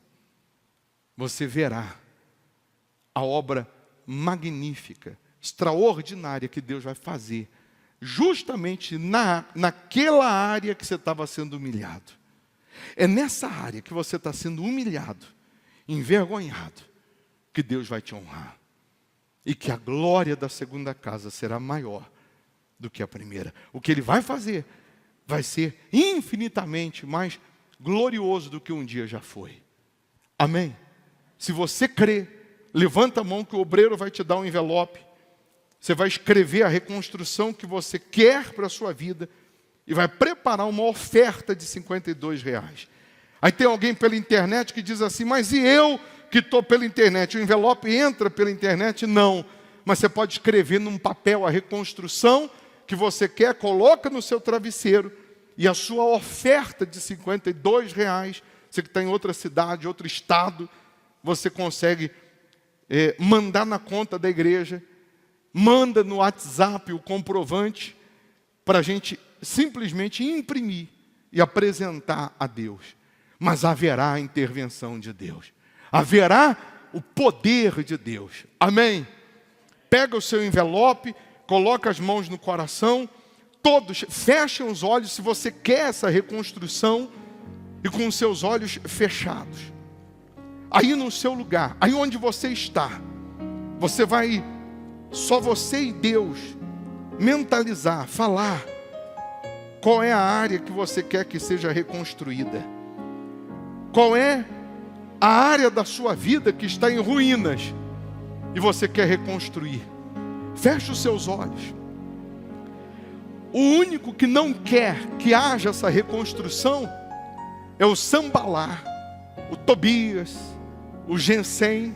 você verá a obra magnífica, extraordinária que Deus vai fazer, justamente naquela área que você estava sendo humilhado. É nessa área que você está sendo humilhado, envergonhado, que Deus vai te honrar. E que a glória da segunda casa será maior do que a primeira. O que Ele vai fazer vai ser infinitamente mais glorioso do que um dia já foi. Amém? Se você crê, levanta a mão que o obreiro vai te dar um envelope. Você vai escrever a reconstrução que você quer para a sua vida e vai preparar uma oferta de R$52. Aí tem alguém pela internet que diz assim, mas e eu que estou pela internet? O envelope entra pela internet? Não. Mas você pode escrever num papel a reconstrução que você quer, coloca no seu travesseiro e a sua oferta de R$52, você que está em outra cidade, outro estado, você consegue mandar na conta da igreja, manda no WhatsApp o comprovante para a gente simplesmente imprimir e apresentar a Deus. Mas haverá a intervenção de Deus. Haverá o poder de Deus. Amém? Pega o seu envelope, coloca as mãos no coração, todos fechem os olhos se você quer essa reconstrução e com os seus olhos fechados. Aí no seu lugar, aí onde você está, você vai, só você e Deus, mentalizar, falar qual é a área que você quer que seja reconstruída. Qual é a área da sua vida que está em ruínas e você quer reconstruir? Feche os seus olhos. O único que não quer que haja essa reconstrução é o Sambalá, o Tobias, o Gesem,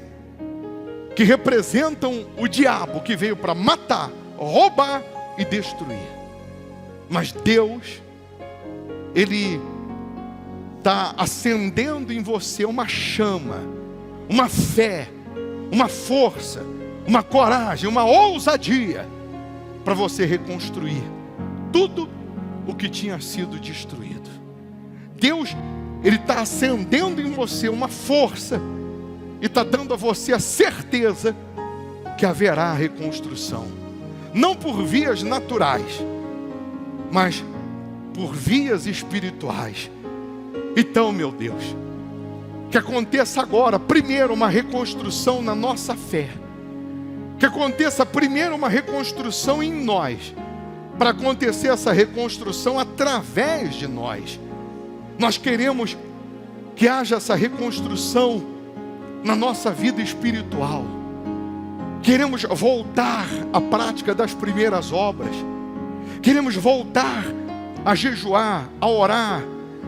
que representam o diabo que veio para matar, roubar e destruir. Mas Deus, Ele está acendendo em você uma chama, uma fé, uma força, uma coragem, uma ousadia para você reconstruir tudo o que tinha sido destruído. Deus, Ele está acendendo em você uma força e está dando a você a certeza que haverá a reconstrução. Não por vias naturais, mas por vias espirituais. Então, meu Deus, que aconteça agora, primeiro, uma reconstrução na nossa fé. Que aconteça primeiro uma reconstrução em nós, para acontecer essa reconstrução através de nós. Nós queremos que haja essa reconstrução na nossa vida espiritual. Queremos voltar à prática das primeiras obras. Queremos voltar a jejuar, a orar,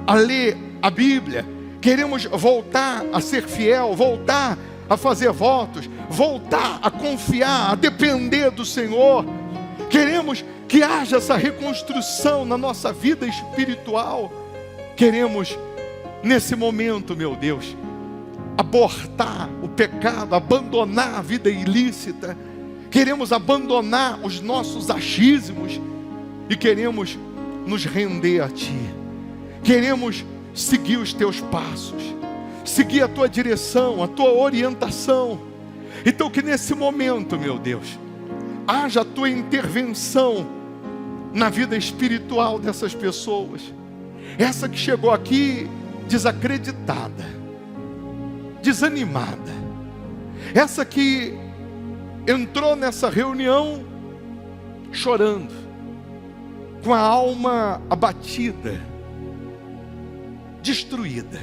a ler a Bíblia. Queremos voltar a ser fiel, voltar a fazer votos, voltar a confiar, a depender do Senhor. Queremos que haja essa reconstrução na nossa vida espiritual. Queremos, nesse momento, meu Deus, abortar o pecado, abandonar a vida ilícita. Queremos abandonar os nossos achismos e queremos nos render a Ti. Queremos seguir os Teus passos, seguir a Tua direção, a Tua orientação. Então que nesse momento, meu Deus, haja a Tua intervenção na vida espiritual dessas pessoas. Essa que chegou aqui desacreditada, desanimada. Essa que entrou nessa reunião chorando, com a alma abatida, destruída.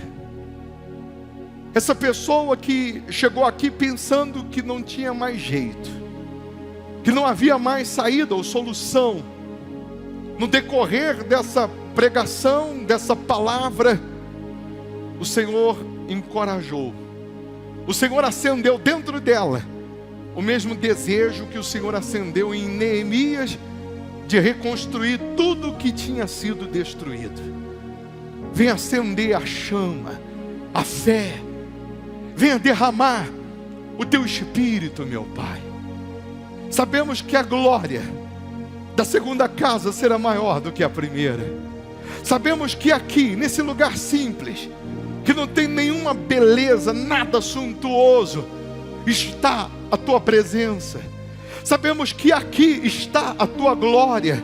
Essa pessoa que chegou aqui pensando que não tinha mais jeito, que não havia mais saída ou solução. No decorrer dessa pregação, dessa palavra, o Senhor encorajou. O Senhor acendeu dentro dela o mesmo desejo que o Senhor acendeu em Neemias, de reconstruir tudo que tinha sido destruído. Vem acender a chama, a fé. Venha derramar o teu espírito, meu Pai. Sabemos que a glória da segunda casa será maior do que a primeira. Sabemos que aqui, nesse lugar simples, que não tem nenhuma beleza, nada suntuoso, está a tua presença. Sabemos que aqui está a tua glória,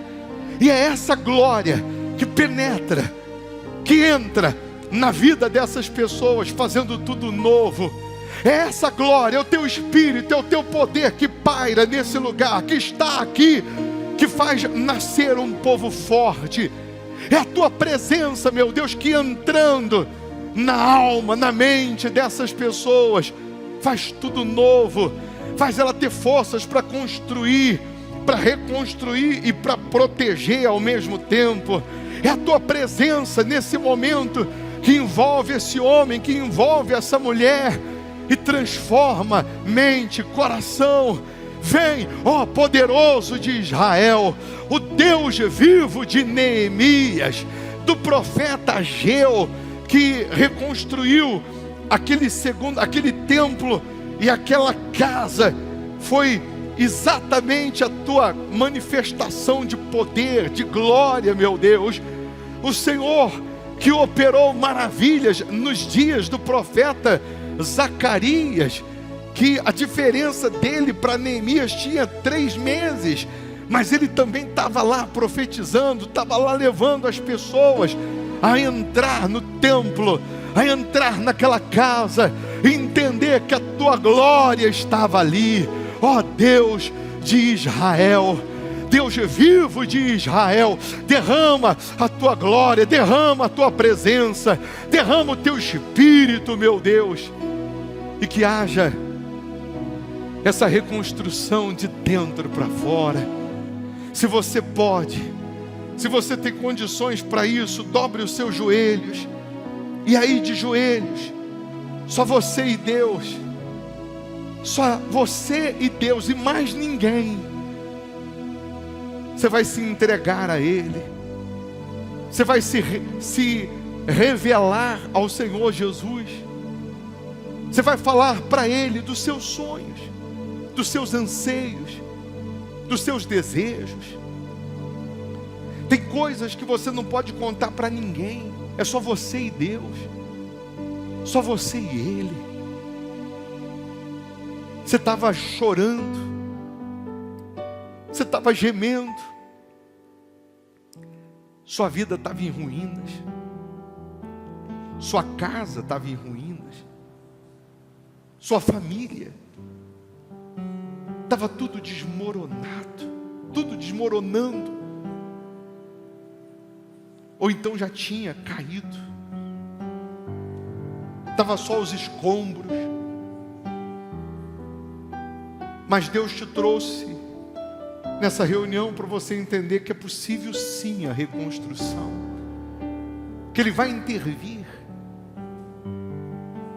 e é essa glória que penetra, que entra na vida dessas pessoas, fazendo tudo novo. É essa glória, é o teu espírito, é o teu poder que paira nesse lugar, que está aqui, que faz nascer um povo forte. É a tua presença, meu Deus, que entrando na alma, na mente dessas pessoas, faz tudo novo, faz ela ter forças para construir, para reconstruir e para proteger ao mesmo tempo. É a tua presença nesse momento que envolve esse homem, que envolve essa mulher e transforma mente, coração. Vem, ó poderoso de Israel, o Deus vivo de Neemias, do profeta Ageu, que reconstruiu aquele templo e aquela casa. Foi exatamente a tua manifestação de poder, de glória, meu Deus. O Senhor que operou maravilhas nos dias do profeta Zacarias, que a diferença dele para Neemias tinha 3 meses, mas ele também estava lá profetizando, estava lá levando as pessoas a entrar no templo, a entrar naquela casa, e entender que a tua glória estava ali. Ó Deus de Israel, Deus vivo de Israel, derrama a tua glória, derrama a tua presença, derrama o teu espírito, meu Deus, e que haja essa reconstrução de dentro para fora. Se você pode, se você tem condições para isso, dobre os seus joelhos, e aí de joelhos, só você e Deus, só você e Deus e mais ninguém. Você vai se entregar a Ele, você vai se revelar ao Senhor Jesus, você vai falar para Ele dos seus sonhos, dos seus anseios, dos seus desejos. Tem coisas que você não pode contar para ninguém, é só você e Deus, só você e Ele. Você estava chorando, você estava gemendo, sua vida estava em ruínas, sua casa estava em ruínas, sua família estava tudo desmoronado, tudo desmoronando, ou então já tinha caído, estava só os escombros. Mas Deus te trouxe nessa reunião para você entender que é possível sim a reconstrução, que Ele vai intervir,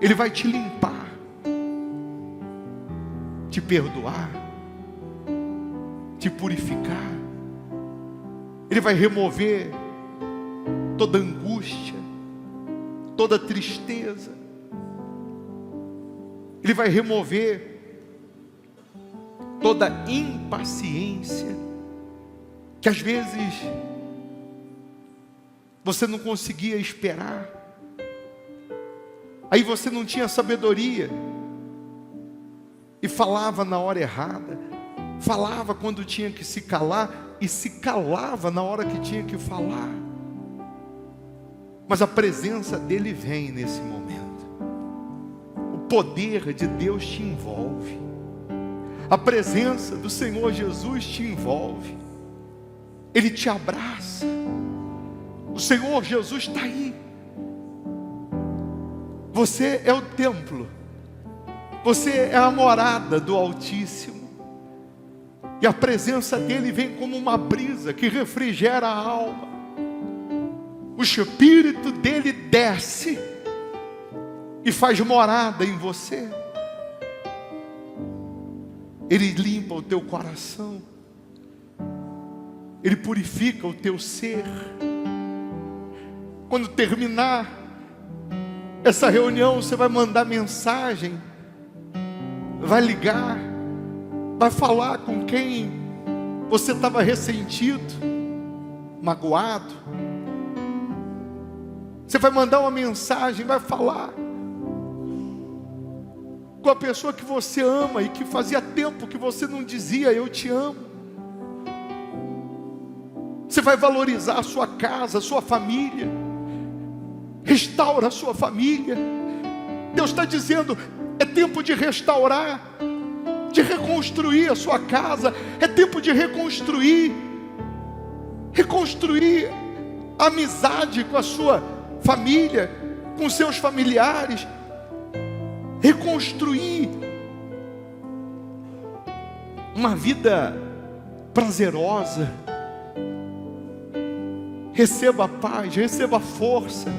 Ele vai te limpar, te perdoar, te purificar. Ele vai remover toda angústia, toda tristeza. Ele vai remover toda impaciência, que às vezes você não conseguia esperar, aí você não tinha sabedoria, e falava na hora errada, falava quando tinha que se calar, e se calava na hora que tinha que falar. Mas a presença dEle vem nesse momento, o poder de Deus te envolve, a presença do Senhor Jesus te envolve, Ele te abraça. O Senhor Jesus está aí, Você é o templo. Você é a morada do Altíssimo. E a presença dele vem como uma brisa que refrigera a alma. O Espírito dele desce e faz morada em você. Ele limpa o teu coração. Ele purifica o teu ser. Quando terminar essa reunião, você vai mandar mensagem, vai ligar, vai falar com quem você estava ressentido, magoado. Você vai mandar uma mensagem, vai falar com a pessoa que você ama e que fazia tempo que você não dizia eu te amo. Você vai valorizar a sua casa, a sua família. Restaura a sua família. Deus está dizendo, é tempo de restaurar, de reconstruir a sua casa. É tempo de reconstruir a amizade com a sua família, com seus familiares. Reconstruir uma vida prazerosa. Receba a paz, receba a força,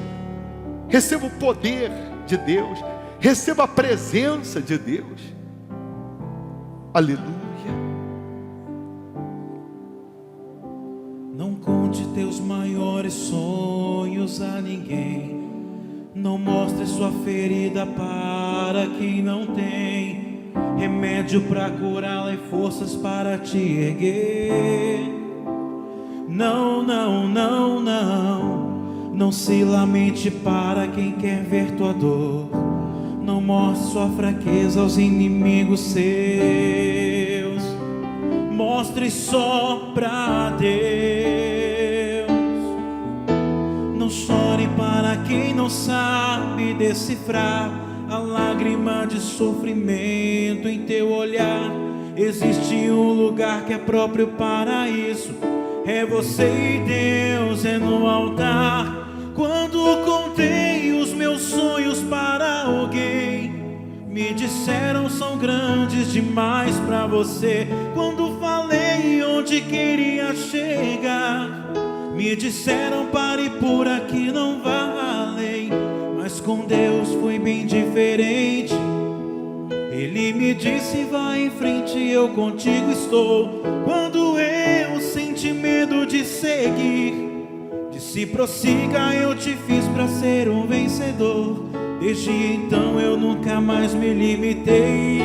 receba o poder de Deus, receba a presença de Deus. Aleluia. Não conte teus maiores sonhos a ninguém. Não mostre sua ferida para quem não tem remédio para curá-la e forças para te erguer. Não, não, não, não. Não se lamente para quem quer ver tua dor. Não mostre sua fraqueza aos inimigos seus. Mostre só pra Deus. Não chore para quem não sabe decifrar a lágrima de sofrimento em teu olhar. Existe um lugar que é próprio para isso. É você e Deus, é no altar. Quando contei os meus sonhos para alguém, me disseram são grandes demais para você. Quando falei onde queria chegar, me disseram pare por aqui, não vá além. Mas com Deus foi bem diferente. Ele me disse vai em frente, eu contigo estou. Quando eu senti medo de seguir, disse prossiga, eu te fiz para ser um vencedor. Desde então eu nunca mais me limitei.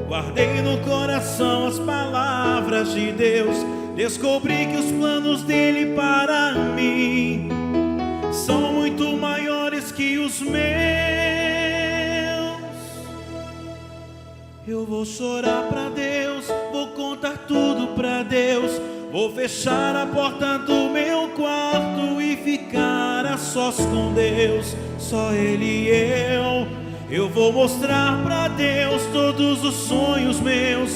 Guardei no coração as palavras de Deus. Descobri que os planos dele para mim são muito maiores que os meus. Eu vou chorar pra Deus, vou contar tudo pra Deus. Vou fechar a porta do meu quarto e ficar a sós com Deus, só Ele e eu. Eu vou mostrar pra Deus todos os sonhos meus.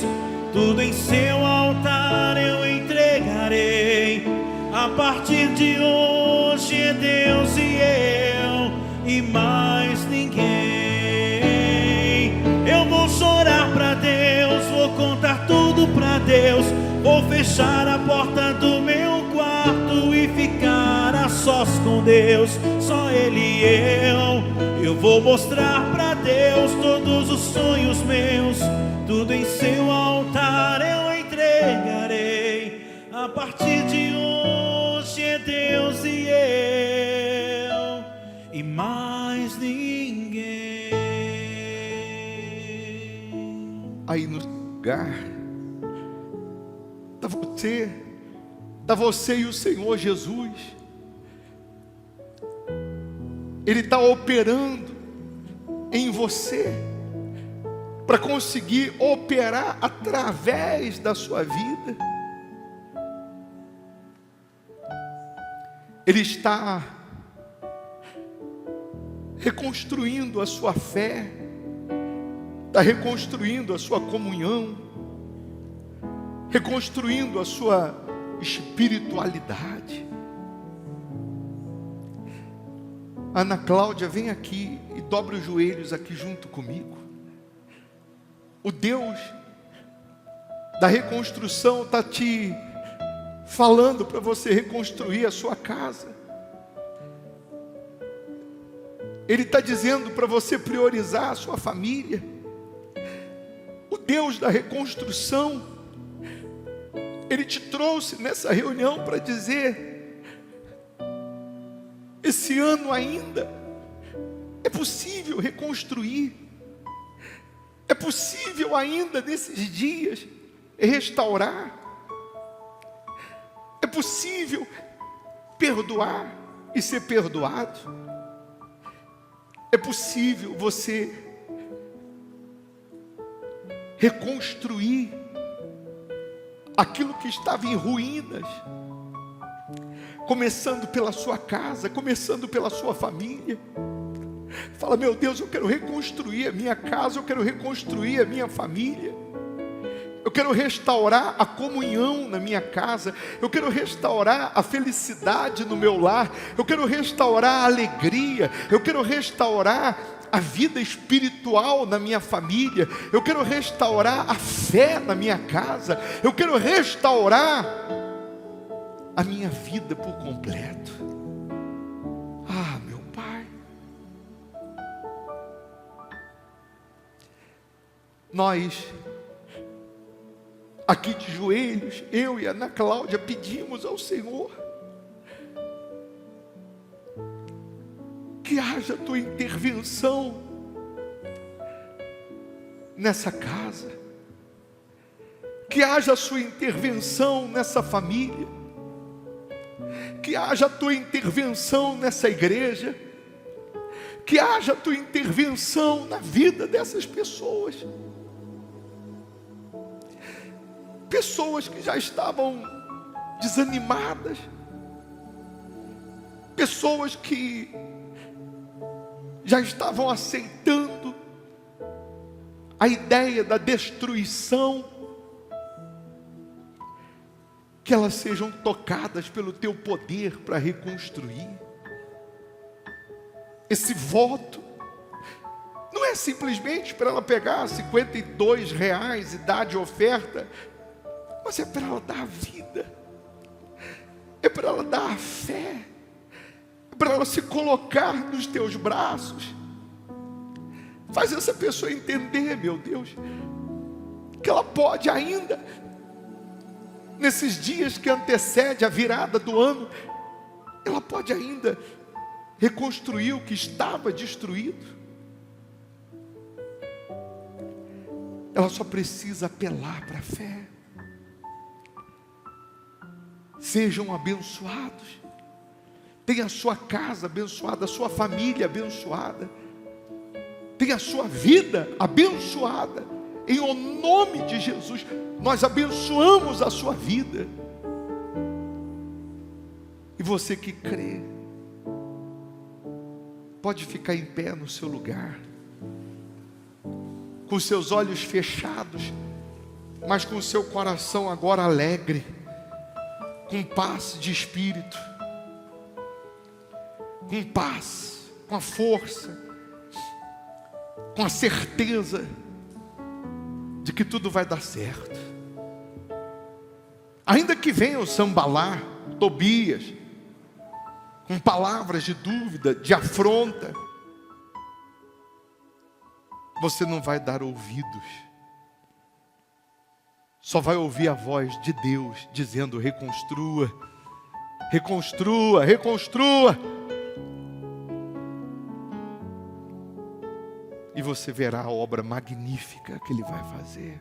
Tudo em seu altar eu entregarei. A partir de hoje é Deus e eu, e mais ninguém. Eu vou chorar pra Deus, vou contar tudo pra Deus. Vou fechar a porta do meu quarto e ficar a sós com Deus, só Ele e eu. Eu vou mostrar pra Deus todos os sonhos meus. Tudo em seu altar eu entregarei. A partir de hoje é Deus e eu, e mais ninguém. Aí no lugar está você e o Senhor Jesus. Ele está operando em você para conseguir operar através da sua vida. Ele está reconstruindo a sua fé, está reconstruindo a sua comunhão, reconstruindo a sua espiritualidade. Ana Cláudia, vem aqui e dobre os joelhos aqui junto comigo. O Deus da reconstrução está te falando para você reconstruir a sua casa. Ele está dizendo para você priorizar a sua família. O Deus da reconstrução, Ele te trouxe nessa reunião para dizer: esse ano ainda é possível reconstruir. É possível ainda nesses dias restaurar. É possível perdoar e ser perdoado. É possível você reconstruir aquilo que estava em ruínas, começando pela sua casa, começando pela sua família. Fala: meu Deus, eu quero reconstruir a minha casa, eu quero reconstruir a minha família. Eu quero restaurar a comunhão na minha casa. Eu quero restaurar a felicidade no meu lar. Eu quero restaurar a alegria. Eu quero restaurar a vida espiritual na minha família. Eu quero restaurar a fé na minha casa. Eu quero restaurar a minha vida por completo. Ah, meu Pai. Nós, aqui de joelhos, eu e a Ana Cláudia pedimos ao Senhor que haja a tua intervenção nessa casa, que haja a sua intervenção nessa família, que haja a tua intervenção nessa igreja, que haja a tua intervenção na vida dessas pessoas. Pessoas que já estavam desanimadas, pessoas que já estavam aceitando a ideia da destruição, que elas sejam tocadas pelo teu poder para reconstruir. Esse voto não é simplesmente para ela pegar R$52 e dar de oferta, mas é para ela dar a vida, é para ela dar a fé, é para ela se colocar nos teus braços. Faz essa pessoa entender, meu Deus, que ela pode ainda, nesses dias que antecede a virada do ano, ela pode ainda reconstruir o que estava destruído. Ela só precisa apelar para a fé. Sejam abençoados, tenha a sua casa abençoada, a sua família abençoada, tenha a sua vida abençoada, em o nome de Jesus. Nós abençoamos a sua vida. E você que crê, pode ficar em pé no seu lugar, com seus olhos fechados, mas com o seu coração agora alegre, com paz de espírito, com paz, com a força, com a certeza de que tudo vai dar certo. Ainda que venha o Sambalá, Tobias, com palavras de dúvida, de afronta, você não vai dar ouvidos. Só vai ouvir a voz de Deus dizendo: reconstrua, reconstrua, reconstrua. E você verá a obra magnífica que Ele vai fazer.